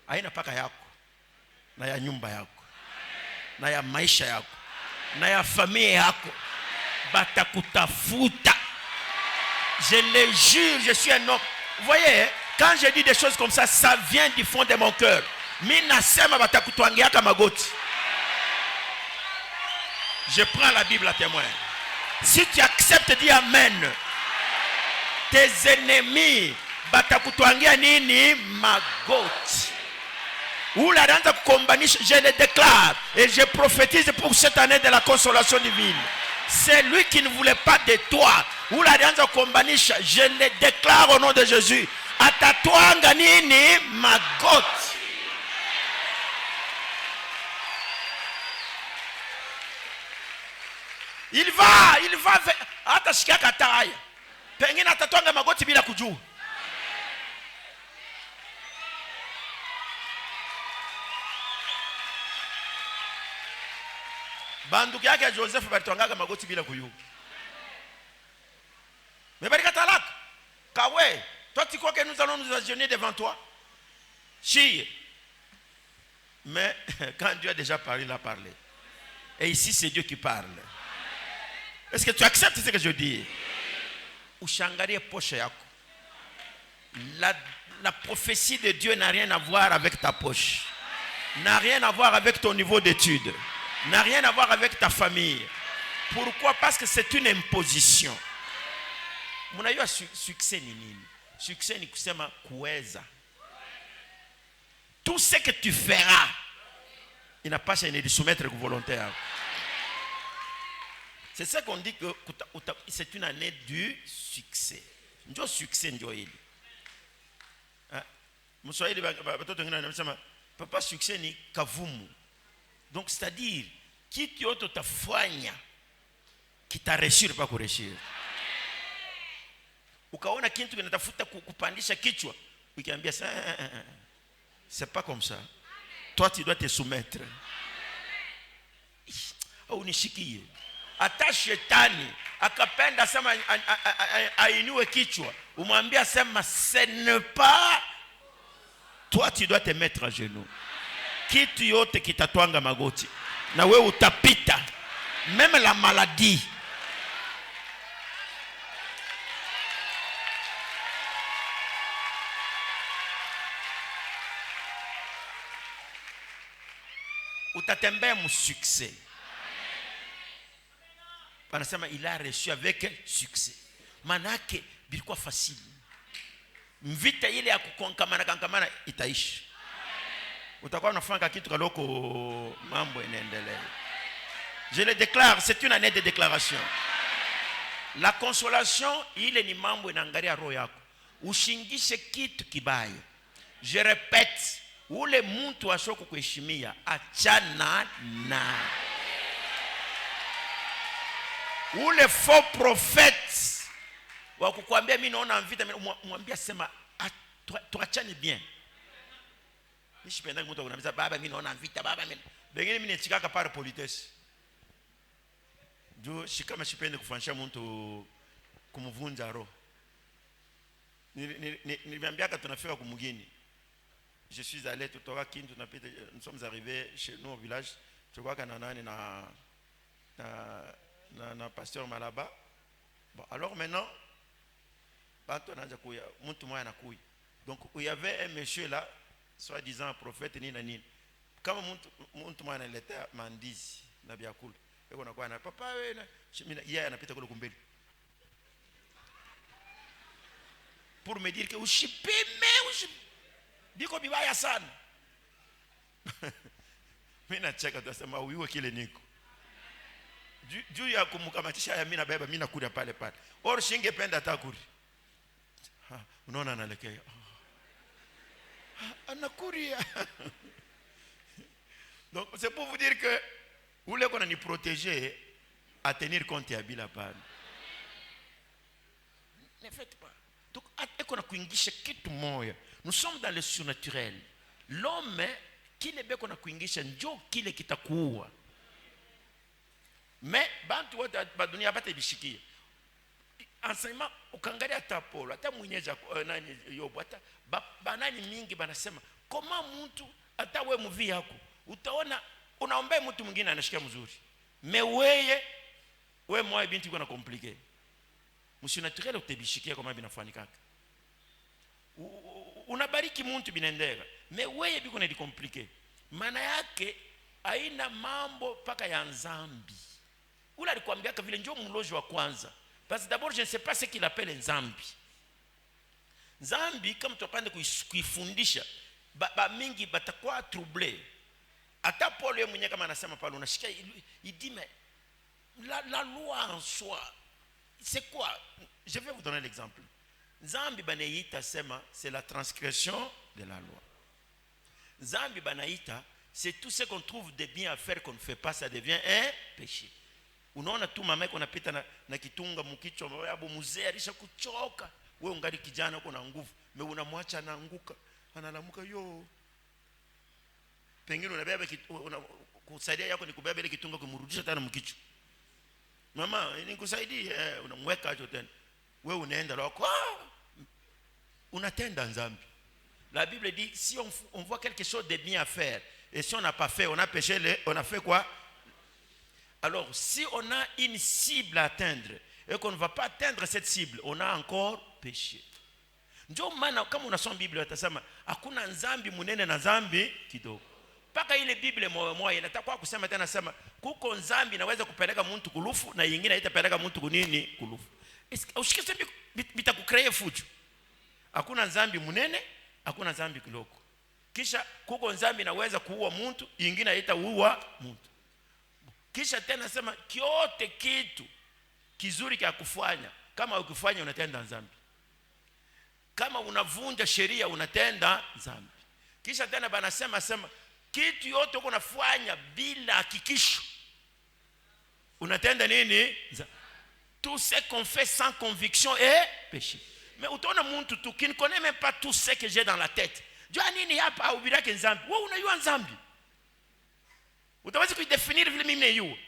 Haina paka yako na ya nyumba yako na ya maisha yako na ya familia yako. Batakutafuta. Je le jure, je suis un homme. Vous voyez, quand je dis des choses comme ça vient du fond de mon cœur. Minasema batakutwangiaka magoti. Je prends la Bible à témoin. Si tu acceptes de dire amen, tes ennemis batakutwangia nini magoti. Ou la rente combanisha, je le déclare et je prophétise pour cette année de la consolation divine. C'est lui qui ne voulait pas de toi. Ou la rente combanisha, je le déclare au nom de Jésus. Atatwanga nini magoti. Il va hata shikia kataya. Pengine atatwanga magoti bila kujua. Banduki yake Joseph balitwanga magoti bila kujua. Mais barika talaka. Kawe, toi tu crois que nous allons nous agenouiller devant toi? Chie. Mais quand Dieu a déjà parlé, il a parlé. Et ici c'est Dieu qui parle. Est-ce que tu acceptes ce que je dis? Ushangarie poche yako. La prophétie de Dieu n'a rien à voir avec ta poche. N'a rien à voir avec ton niveau d'études. N'a rien à voir avec ta famille. Pourquoi? Parce que c'est une imposition. Mon aïe succès ni nini. Succès ni kusema kuweza. Tout ce que tu feras, il n'a pas chaîné de soumettre volontaire. C'est ça qu'on dit que c'est une année du succès. Ndio succès ndio hili. Mswahili batoto ngina anasema papa succès ni kavumu. Donc c'est-à-dire kitu yote utafanya kitareshir pas kureshir. Ukaona kitu kinatafuta kupandisha kichwa, ukiambia ça c'est pas comme ça. Toi tu dois te soumettre. Au nishikie. Hata shetani akapenda sema ainue kichwa, umwambia sema ce n'est pas, toi tu dois te mettre à genoux. Kitu yote kitatwanga magoti na wewe utapita, même la maladie. Utatembea mu succès. Wanasema il a reçu avec succès. Manake bilikuwa facile. Mvita ile ya kukonkamana itaishi. Utakuwa unafanya kitu kaloko mambo inaendelea. Je le déclare, c'est une année de déclaration. La consolation ile ni mambo inaangalia roho yako. Ushingishe kitu kibaya. Je répète, ule mtu ashoko kuheshimia achana na. ule faux prophète wa kukwambia mimi naona vita, mwambia sema tuachane bien. Nishipenda mtu ananiambia baba mimi naona vita, baba mimi bengine mimi nichikaka para politesse. Jo shikama shipende kufanisha mtu kumvunja roho. Niliambia tunafika kumugini. Je suis allé tout à Kindu, nous sommes arrivés chez nous au village. Je crois qu'on a un pasteur Malaba. Bon, alors maintenant, donc il y avait un monsieur là, soi-disant prophète ni nani. Kama muntu mwana leta mandizi na byakula. Eko nakuwa na papa wewe yeye anapita kule kumbele. Pour me dire que ushipime biko bibaya sana. Mimi nacheka tutasema uiwe kile niko. Juu ya kumkamatisha ya mimi na baba mimi nakuja pale pale. Or singependa atakuri. Unaona analekea. Anakuria. Donc c'est pour vous dire que vous voulez qu'on nous protéger à tenir compte ya bila pana. Ne faites pas. Donc qu'on a kuingisha kitu moya. Nous sommes dans le surnaturel. L'homme qui ne be qu'on a kuingisha njo kile kitakuwa. Mais bantu wote badunia bata bishikia. Enseignement ukangalia hata Paulo, hata mwenyeja nani Yobu, hata banani mingi banasema kama mtu hata wewe mvi yako utaona unaombea mtu mwingine anashikia mzuri. Mais wewe moyo binti uko na compliqué. Msurnaturel utebishikia kama binafanikaka. Unabariki mtu binendera, mais wewe biko na compliqué. Maana yake haina mambo paka ya nzambi. Ula alikwambia vile njoo mloji wa kwanza. Parce que d'abord je ne sais pas ce qu'il appelle nzambi. Nzambi kama tupande kuifundisha ba mingi batakuwa troublé. Hata Paul yeye mwenyewe kama anasema pale unashika il dit mais la loi en soi c'est quoi? Je vais vous donner l'exemple. Nzambi banaita sema c'est la transgression de la loi. Nzambi banaita c'est tout ce qu'on trouve de bien à faire qu'on ne fait pas, ça devient un péché. Unaona tu mama yako anapita na kitunga mkichwa abo mzee alisha kuchoka, wewe ungali kijana uko na nguvu, me unamwacha anaanguka, analamuka yo. Pengine unabeba kusaidia yako ni kubeba ile kitunga kumrudisha tena mkichwa. Mama nikusaidie, unamweka hapo tena. Wewe unaenda lako unatenda nzambi. La Bible dit si on voit quelque chose de bien à faire et si on n'a pas fait, on a péché, on a fait quoi? Alors, si on a une cible à atteindre et qu'on ne va pas atteindre cette cible, on a encore péché. Ndio maana kama unasoma Biblia utasema hakuna nzambi munene na nzambi kidogo. Paka ile Biblia moyo inatakuwa kusema tena sema kuko nzambi inaweza kupeleka mtu kulufu na nyingine haitapeleka mtu kunini kulufu. Ushikise bitakucreate fujo. Hakuna nzambi munene, hakuna nzambi kidogo. Kisha kuko nzambi inaweza kuua mtu, nyingine haitaua mtu. Kisha tena sema kiote kitu kizuri kia kufanya, kama ukifanya unatenda dhambi. Kama unavunja sheria unatenda dhambi. Kisha tena banasema kitu yote uko unafanya bila hakikisho unatenda nini? Tout ce qu'on fait sans conviction est péché. Mais utaona mtu tu qui ne connaît même pas tout ce que j'ai dans la tête. Jua nini hapa au bila nzambi? Wewe unajua nzambi. Utaweza kuidéfinir vile mimi nayo.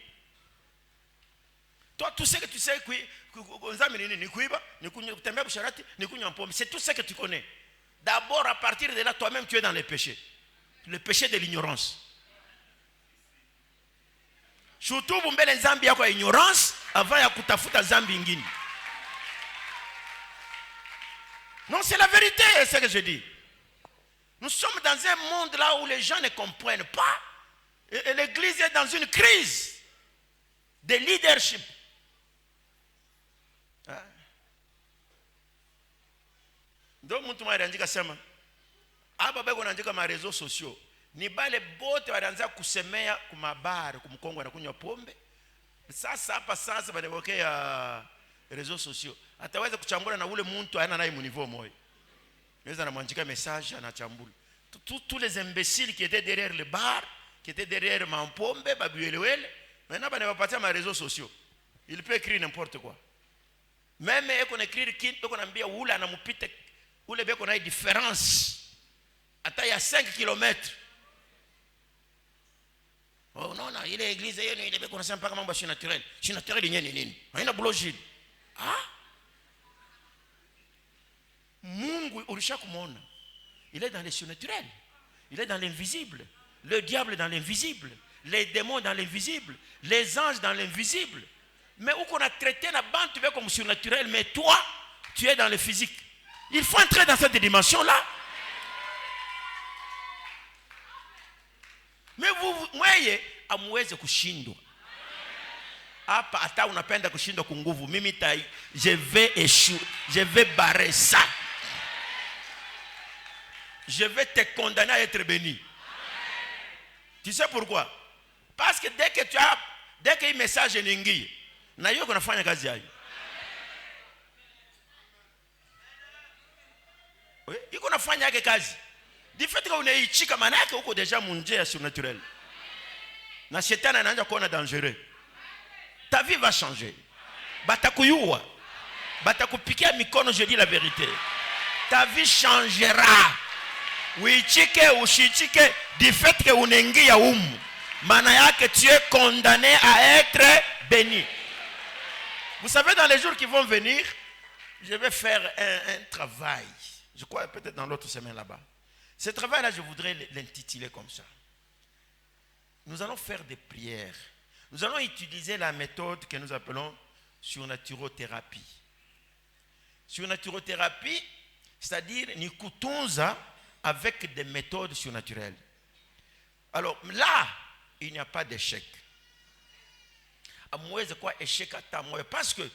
Toi tout ce que tu sais que nzambi nini ni kuiba, ni kutembea busharati, ni kunywa pombe. C'est tout ce que tu connais. D'abord à partir de là toi-même tu es dans le péché. Le péché de l'ignorance. Surtout mbele nzambi yako ya ignorance avant ya kutafuta nzambi nyingine. Non, c'est la vérité, c'est ce que je dis. Nous sommes dans un monde là où les gens ne comprennent pas. Et l'église est dans une crise de leadership. Donc, mtu mmoja anaandika sema, hapa bego anaandika ma réseaux sociaux. Ni bale bote wanaanza kusemea kumabara, kumkongo na kunywa pombe. Sasa hapa sasa banapokea réseaux sociaux. Ataweza kuchambula na ule mtu ana naye mniveau moyo. Naweza namwanjika message anachambula. Tous les imbéciles qui étaient derrière le bar, qui étaient derrière Mampombe, Babuelewele, maintenant banapatia ma réseaux sociaux. Il peut écrire n'importe quoi. Même qu'on écrire qu'on a bien où là na mupite où les qu'on a une différence. Attends, il y a 5 km. Oh non, non, il est église, il est qu'on sait pas comment je suis naturel. Je suis naturel, il y a nini. Il a bloqué. Ah? Mungu ulisha kumona. Il est dans les surnaturels. Il est dans l'invisible. Le diable est dans l'invisible. Les démons dans l'invisible. Les anges dans l'invisible. Mais où qu'on a traité la bande, tu veux comme surnaturel, mais toi, tu es dans le physique. Il faut entrer dans cette dimension-là. Mais vous voyez, amweze kushindwa. Hapa hata unapenda kushindwa kwa nguvu. Mimi je vais échouer, je vais barrer ça. Je vais te condamner à être béni. Tu sais pourquoi? Parce que dès que un message est n'ingi, na yo kunafanya kazi yayo. Oui, iko nafanya yake kazi. Du fait que unaichika maana yake uko déjà munje surnaturel. Na shetani anaanza kuona dangereux. Ta vie va changer. Batakuyua. Batakupikia mikono, je dis la vérité. Ta vie changera. Uichike ushichike du fait que unengia maana yake tu es condamné à être béni. Vous savez, dans les jours qui vont venir, je vais faire un travail. Je crois peut-être dans l'autre semaine là-bas. Ce travail-là, je voudrais l'intituler comme ça. Nous allons faire des prières. Nous allons utiliser la méthode que nous appelons surnaturothérapie. Surnaturothérapie, c'est-à-dire nikutunza avec des méthodes surnaturelles. Alors là, il n'y a pas d'échec. Parce que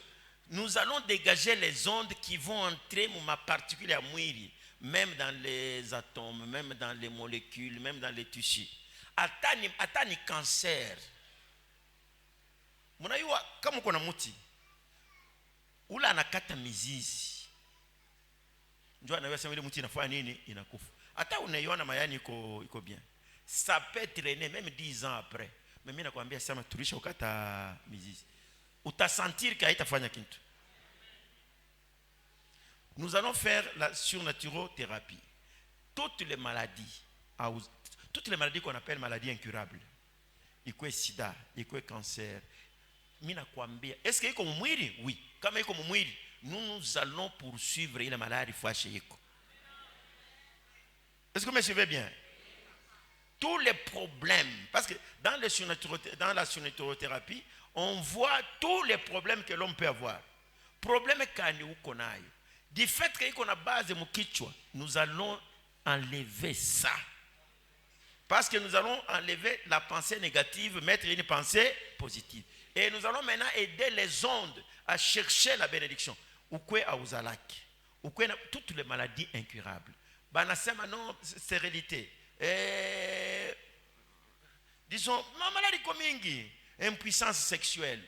nous allons dégager les ondes qui vont entrer dans ma particule à mourir, même dans les atomes, même dans les molécules, même dans les tissus. Atani cancer. Munayua kama uko na muti ula anakata mizizi. Njoo anaweza ile muti inafanya nini? Inakufa. Hata unaiona mayani iko bien. Ça peut traîner même 10 ans après. Mais mimi nakwambia sema tulisha ukata mizizi. Utasentir que haitafanya kitu. Nous allons faire la surnaturothérapie. Toutes les maladies qu'on appelle maladies incurables. Iko sida, iko cancer. Mimi nakwambia, est-ce que iko mwili? Oui. Kama iko mwili, nous allons poursuivre ile maladie fâche iko. Est-ce que vous me suivez bien? Tous les problèmes, parce que dans la surnaturothérapie, on voit tous les problèmes que l'homme peut avoir. Problème kani uko nayo. Du fait que iko na base mukichwa, nous allons enlever ça. Parce que nous allons enlever la pensée négative, mettre une pensée positive. Et nous allons maintenant aider les ondes à chercher la bénédiction. Ukwe a uzalaki. Ukwe na toutes les maladies incurables. Banasema non, stérilité. Disons, ma maladie komingi, impuissance sexuelle.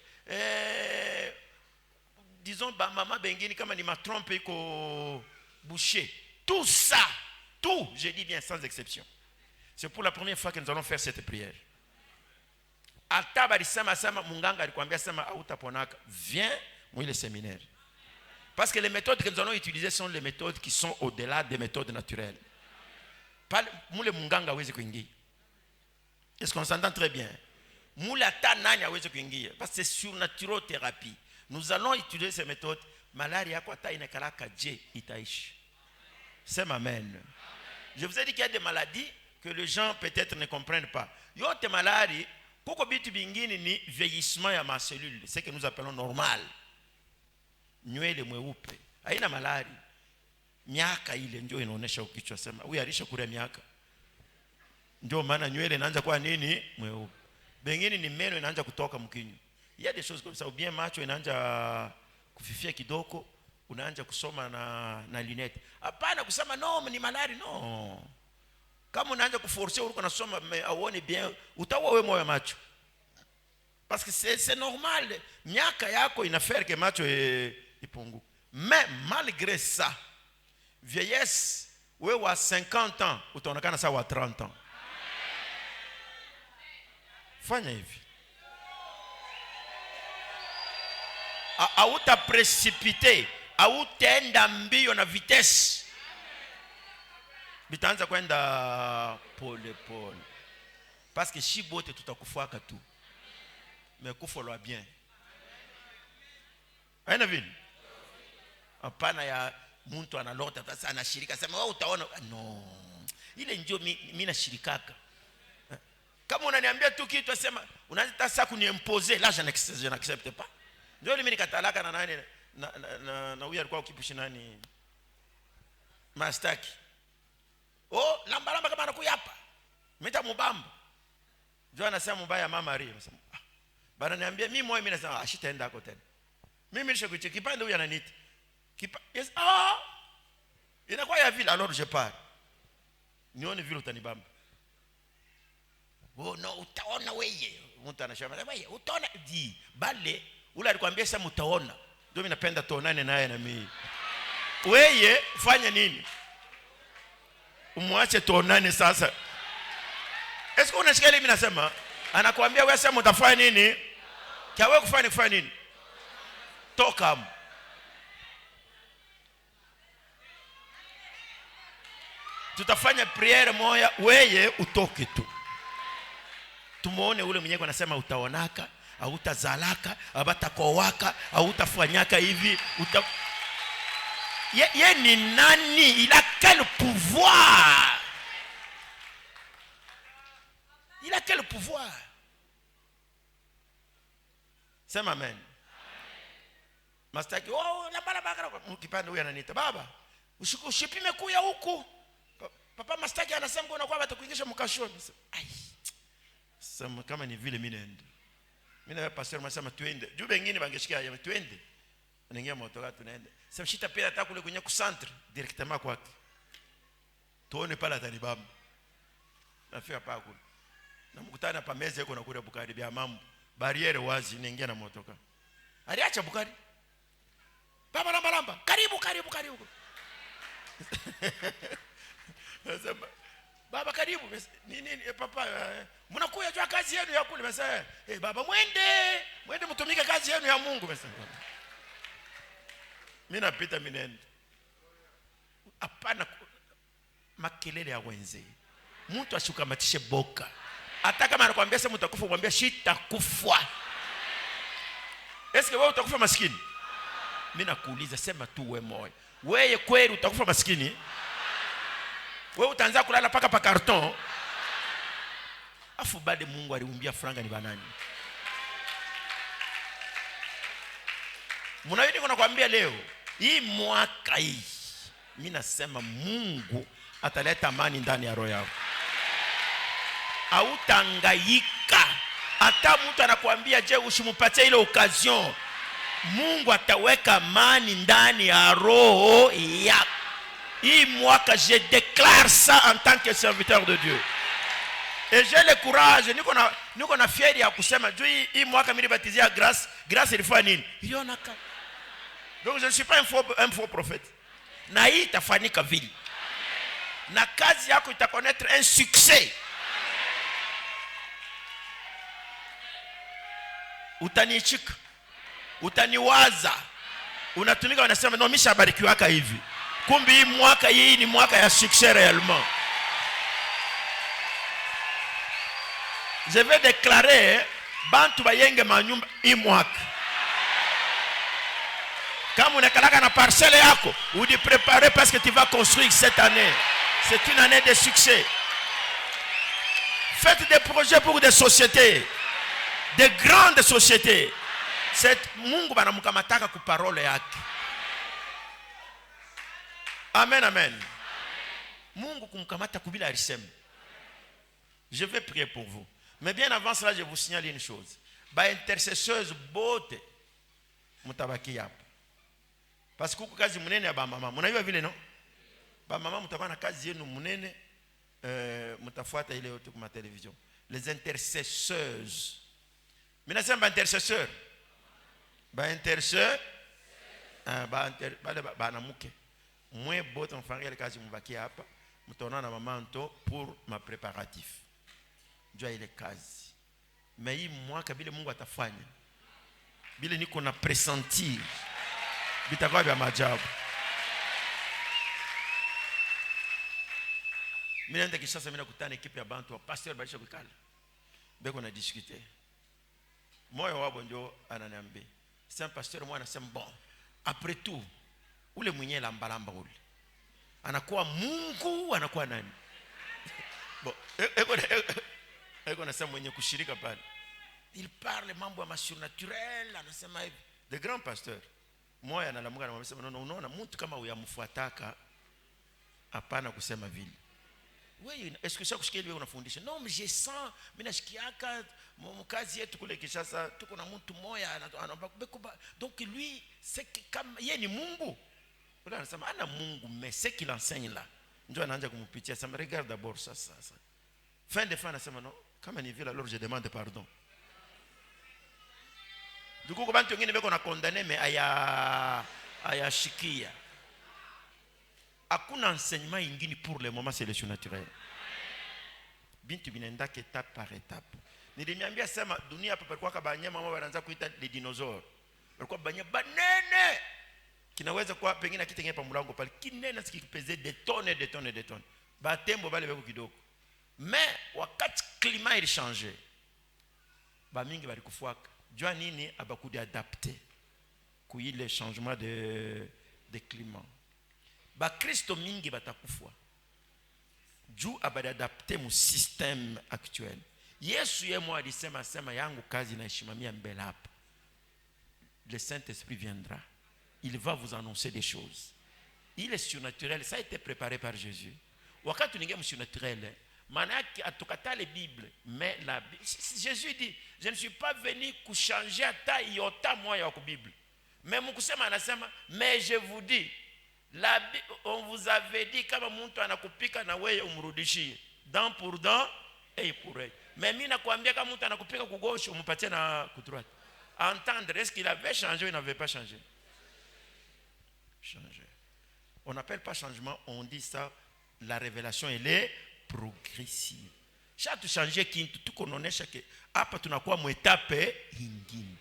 Disons, maman bengini kama ni ma trompe ko boucher. Tout ça, tout, je dis bien sans exception. C'est pour la première fois que nous allons faire cette prière. Viens, moi le séminaire. Parce que les méthodes que nous allons utiliser sont les méthodes qui sont au-delà des méthodes naturelles. Est-ce qu'on s'entend très bien? Parce que c'est surnaturothérapie. Nous allons utiliser ces méthodes. C'est amen. Je vous ai dit qu'il y a des maladies que les gens peut-être ne comprennent pas. Il y a des maladies, pourquoi ni vieillissement ya ma cellule, ce que nous appelons normal. Nywele mweupe. Haina malari. Miaka ile ndio inaonesha ukichwa sema, huyu alisha kule miaka. Ndio maana nywele inaanza kuwa nini? Mweupe. Bengine ni meno inaanza kutoka mkinyo. Il y a des choses comme ça, ou bien macho inaanza kufifia kidogo, unaanza kusoma na lunette. Hapana kusema no ni malari, no. Kama unaanza kuforcer uko nasoma auone bien, utaua wewe moyo macho. Parce que c'est normal. Miaka yako inafaire que macho ipunguke. Mais malgré ça, vieillesse, wewe wa 50 ans utaonekana sawa wa 30 ans. Fanya hivi. Auta précipité, autaenda mbio na vitesse. Bitaanza kwenda pole pole. Parce que si bote tutakufuaka tu. Mais kufolwa bien. Haina vile. Hapana ya mtu analota sasa anashirika sema wewe utaona no. Ile ndio mimi nashirikaka. Kama unaniambia tu kitu asema unataka sasa kuniimposer, là je n'accepte pas. Ndio mimi nikatalaka na nani na huyu alikuwa ukipushi nani mastaki. Oh, lamba kama anakuja hapa. Meta mubamba. Ndio anasema mbaya mama Maria. Anasema bana niambia mimi moyo mimi nasema ashitaenda hako tena. Mimi nishakuitia kipande huyu ananiita. Yes, inakuwa ya vile alors je pars. Nione vile utanibamba. Oh no, utaona wewe. Mtu anasema wewe utaona di bale ule alikwambia sasa mtaona. Ndio mimi napenda tuonane naye na mimi. Wewe fanya nini? Umwache tuonane sasa. Esko unasikia mimi nasema anakuambia wewe sasa mtafanya nini? Kwa wewe kufanya nini? Toka. Tutafanya priere moja wewe utoke tu. Tumuone ule mwenyewe anasema utaonaka, au utazalaka, abatakowaka, au utafanyaka hivi, Ye ni nani? Il a quel pouvoir? Il a quel pouvoir? Sema amen. Mastaki, oh, la bala bakara mkipande huyu ananiita, baba, ushipime kuya huku. Papa mastaki anasema kwa unakuwa batakuingisha mkashoni. Ai. Sema kama ni vile mimi naenda. Mimi na pastor mnasema tuende. Juu wengine bangeshikia ya tuende. Anaingia motoka tunaenda. Sasa shita pia hata kule kwenye kusantre directement kwake. Tuone pala atanibamba. Nafika pa kule. Na mkutana pa meza yuko na kule Bukari bia mambo. Barriere wazi inaingia na motoka. Aliacha Bukari. Baba lamba. Karibu. Nasema baba karibu. Nini papa mnakuja jua kazi yenu ya kule mesa. Baba mwende mtumike kazi yenu ya Mungu mesa. Mimi napita minende. Hapana makelele ya wenze. Mtu ashukamatishe boka. Hata kama anakuambia sasa mtakufa, mwambie shitakufa. Eske wewe utakufa maskini? Mimi nakuuliza, sema tu wewe moyo. Wewe kweli utakufa maskini? Wewe utaanza kulala paka pa karton. Afu bade Mungu aliumbia franga ni banani? Mnaweni kuna kuambia leo, hii mwaka hii mimi nasema Mungu ataleta amani ndani ya roho yako. Hautahangaika. Hata mtu anakuambia je usimpatie ile occasion, Mungu ataweka amani ndani ya roho yako. Hii mwaka je déclare ça en tant que serviteur de Dieu. Et j'ai le courage, niko na fieri ya kusema juu hii mwaka mimi batizia grâce ilifanya nini? Ilionaka. Donc je ne suis pas un faux prophète. Na hii itafanyika vile. Na kazi yako itakonetre un succès. Utanichika. Utaniwaza. Unatumika wanasema no misha barikiwaka hivi. Kumbi hii mwaka hii ni mwaka ya succès réellement. Je vais déclarer bantu bayenge manyumba hii mwaka. Kama unakalaka na parcelle yako, ou de préparer parce que tu vas construire cette année. C'est une année de succès. Faites des projets pour des sociétés, des grandes sociétés. C'est Mungu banamukamataka ku parole yake. Amen. Mungu kumkamata kubila alisema. Je vais prier pour vous. Mais bien avant cela, je vous signale une chose. Ba intercesseuse bote mutabaki hapa. Parce que kazi munene ya ba mama. Mnajua vile no? Ba mama mtakuwa na kazi yenu munene, mtafuata ile yote kwa television. Les intercesseuses. Mimi nasema ba intercesseur. Ba intercesseur ba namuke. Mwe bote mfanya ile kazi mbaki hapa. Mtaona na mama nto pour ma préparatif. Njoo ile kazi. Mais hii mwaka vile Mungu atafanya. Bile niko na pressentir. Bitakuwa vya maajabu. Mimi naenda Kinshasa, mimi nakutana ekipe ya bantu, pasteur baisha kukala. Beko na discuter. Moyo wabo ndio ananiambia. C'est un pasteur moi anasema bon, après tout, ule mwenye lambalamba ule. Anakuwa Mungu, anakuwa nani? Bon, eko nasema mwenye kushirika pale. Il parle mambo ya surnaturel, anasema hivi. De grand pasteur. Moyo analamuka na anasema non, unaona mtu kama uyamfuataka hapana kusema vile. Oui, est-ce que ça kushikia wewe unafundisha? Non, mais je sens mimi nashikiaka mkazi yetu kule Kinshasa tuko na mtu moya anaomba. Donc lui c'est comme yeye ni Mungu. Ule anasema ana Mungu mais c'est qu'il enseigne là. Ndio anaanza kumpitia sema regarde d'abord ça. Fin de fin anasema non, kama ni vile alors je demande pardon. Du coup bantu wengine beko na condamner mais aya shikia. Hakuna enseignement ingine pour le moment, c'est le surnaturel. Bintu binenda étape par étape. Niliniambia sema dunia hapa palikuwa kabanyama mama wanaanza kuita les dinosaures. Palikuwa banyama banene. Kinaweza kuwa pengine kitenge pa mlango pale. Kinene sikipeze des tonnes. Batembo bale beko kidogo. Mais wakati climat il change. Ba mingi bali kufuaka. Jua nini abakudi adapter ku ile changement de climat. Ba Kristo mingi batakufwa juu abadadapte mu système actuel. Yesu yeye alisema yangu kazi na heshimamia mbele hapa. Le Saint-Esprit viendra. Il va vous annoncer des choses. Il est surnaturel, ça a été préparé par Jésus. Wakati ninge mu surnaturel, maana yake atukata la Bible, mais Jésus dit, je ne suis pas venu ku changer hata iota moya wa Bible. Mais mkusema anasema, mais je vous dis on vous avait dit kama mtu anakupika na wewe umrudishie dent pour dent et pour œil. Mais mimi nakwambia kama mtu anakupika kugosho umpatie na kudroite. Entendre, est-ce qu'il avait changé ou il n'avait pas changé? Changé. On n'appelle pas changement, on dit ça, la révélation elle est progressive. Chaque changer kintu tukononesha ke hapa tunakuwa mu etape nyingine.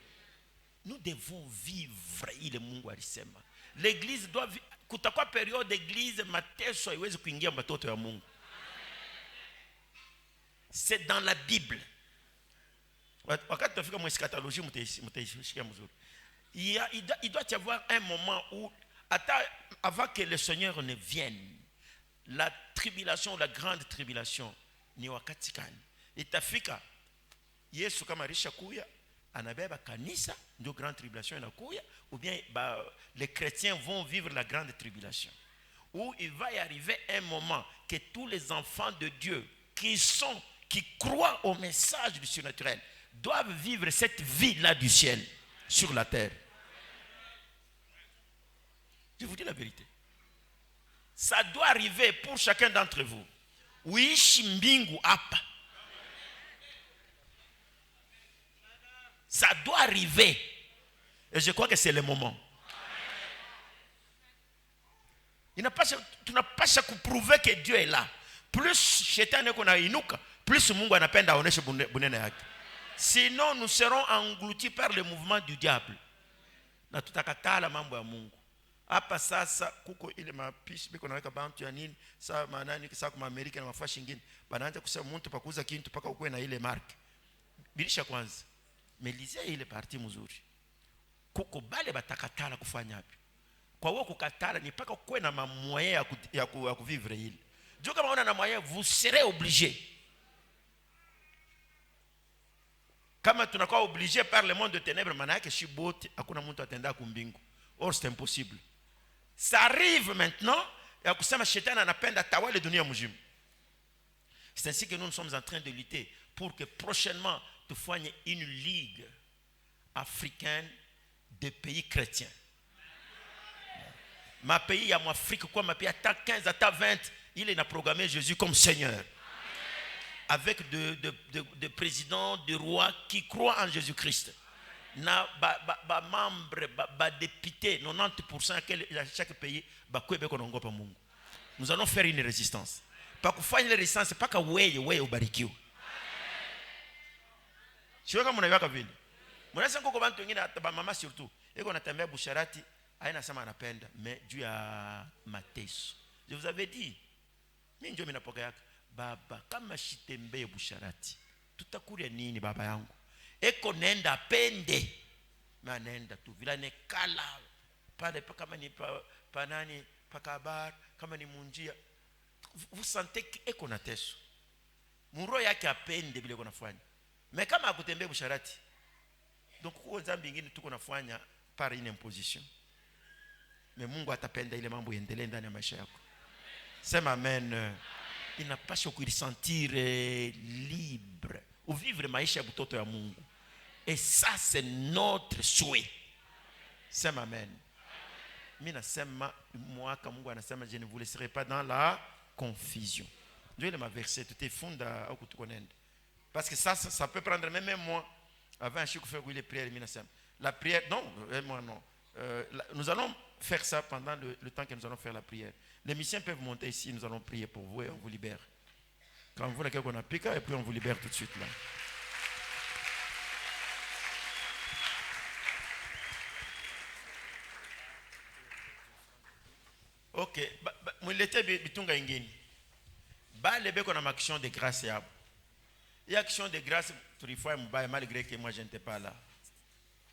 Nous devons vivre ile Mungu alisema. L'église doit kutakuwa période d'église mateso haiwezi kuingia matoto ya Mungu. C'est dans la Bible. Wakati tufika mu eschatologie mtaishikia mzuri. Il doit y avoir un moment où avant que le Seigneur ne vienne, la tribulation, la grande tribulation ni wakati gani? Itafika Yesu kama alishakuya anabeba kanisa ndio grande tribulation inakuya, ou bien les chrétiens vont vivre la grande tribulation, où il va y arriver un moment que tous les enfants de Dieu qui croient au message du surnaturel doivent vivre cette vie là du ciel sur la terre. Je vous dis la vérité, ça doit arriver pour chacun d'entre vous. Uishi mbingu hapa. Ça doit arriver. Et je crois que c'est le moment. Tunapasha kuprouver que Dieu est là. Plus shetani kuna inuka, plus Mungu anapenda aoneshe bunene yake. Sinon nous serons engloutis par le mouvement du diable. Na tutakatala mambo ya Mungu. Hapa sasa kuko ile mapishi biko naweka bantu ya nini? Sasa manani kisa kwa Amerika na mafashi nyingine. Banaanza kusema mtu pakuza kintu paka ukwe na ile mark. Bilisha kwanza. Melizia ile parti mzuri. Kuko bale batakatala kufanya hapo. Kwa hiyo kukatala ni paka ukwe na mamoyen ya kuvivre ile. Dieu kama una na moyen, vous serez obligé. Kama tunakuwa obligé par le monde de ténèbres, maana yake shibote hakuna mtu atenda kumbingu. Or c'est impossible. Ça arrive maintenant ya kusema shetani anapenda tawale dunia mzima. C'est ainsi que nous sommes en train de lutter pour que prochainement tu fasses une ligue africaine de pays chrétiens. Ma pays ya Afrique quoi ma pays à 15 à 20, il est programmé Jésus comme Seigneur. Avec de présidents, de rois qui croient en Jésus-Christ. Na membre député 90% que chaque pays nous allons faire une résistance. Pas que faire une résistance, pas que wewe ubarikiwe. Sio kama unaiweka vile. Mnaweza ngoko bantu wengine hata mama surtout. Eko natembea busharati, haina sema anapenda, mais juu ya mateso. Je vous avais dit, mimi ndio ninapokea baba kama shitembe busharati. Tutakuria nini baba yangu? Eko nenda pende. Ma nenda tu vila nekala. Pale kama ni panani pakabar, kama ni munjia. Vous sentez que eko na teso. Muro yake apende vile kunafanya. Mais kama akutembea busharati. Donc kwa zambi nyingine tuko nafanya par une imposition. Mais Mungu atapenda ile mambo iendelee ndani ya maisha yako. Sema amen. Inapaswa kujisentir libre. Ou vivre maisha ya mtoto ya Mungu. Et ça c'est notre souhait. Sema amen. Mimi nasema mwaka Mungu anasema je ne vous laisserai pas dans la confusion. Dieu le ma verset tout est funda au kutukonenda. Parce que ça peut prendre même moi avant un chic faire les prières minasem. La prière non, moi non. Nous allons faire ça pendant le temps que nous allons faire la prière. Les musiciens peuvent monter ici, nous allons prier pour vous et on vous libère. Quand vous voulez qu'on applique et puis on vous libère tout de suite là. Ok, mulete bitunga ingeni. Ba lebe kona action de grâce yabo. Et action de grâce tulifanya mbaya malgré que moi je n'étais pas là.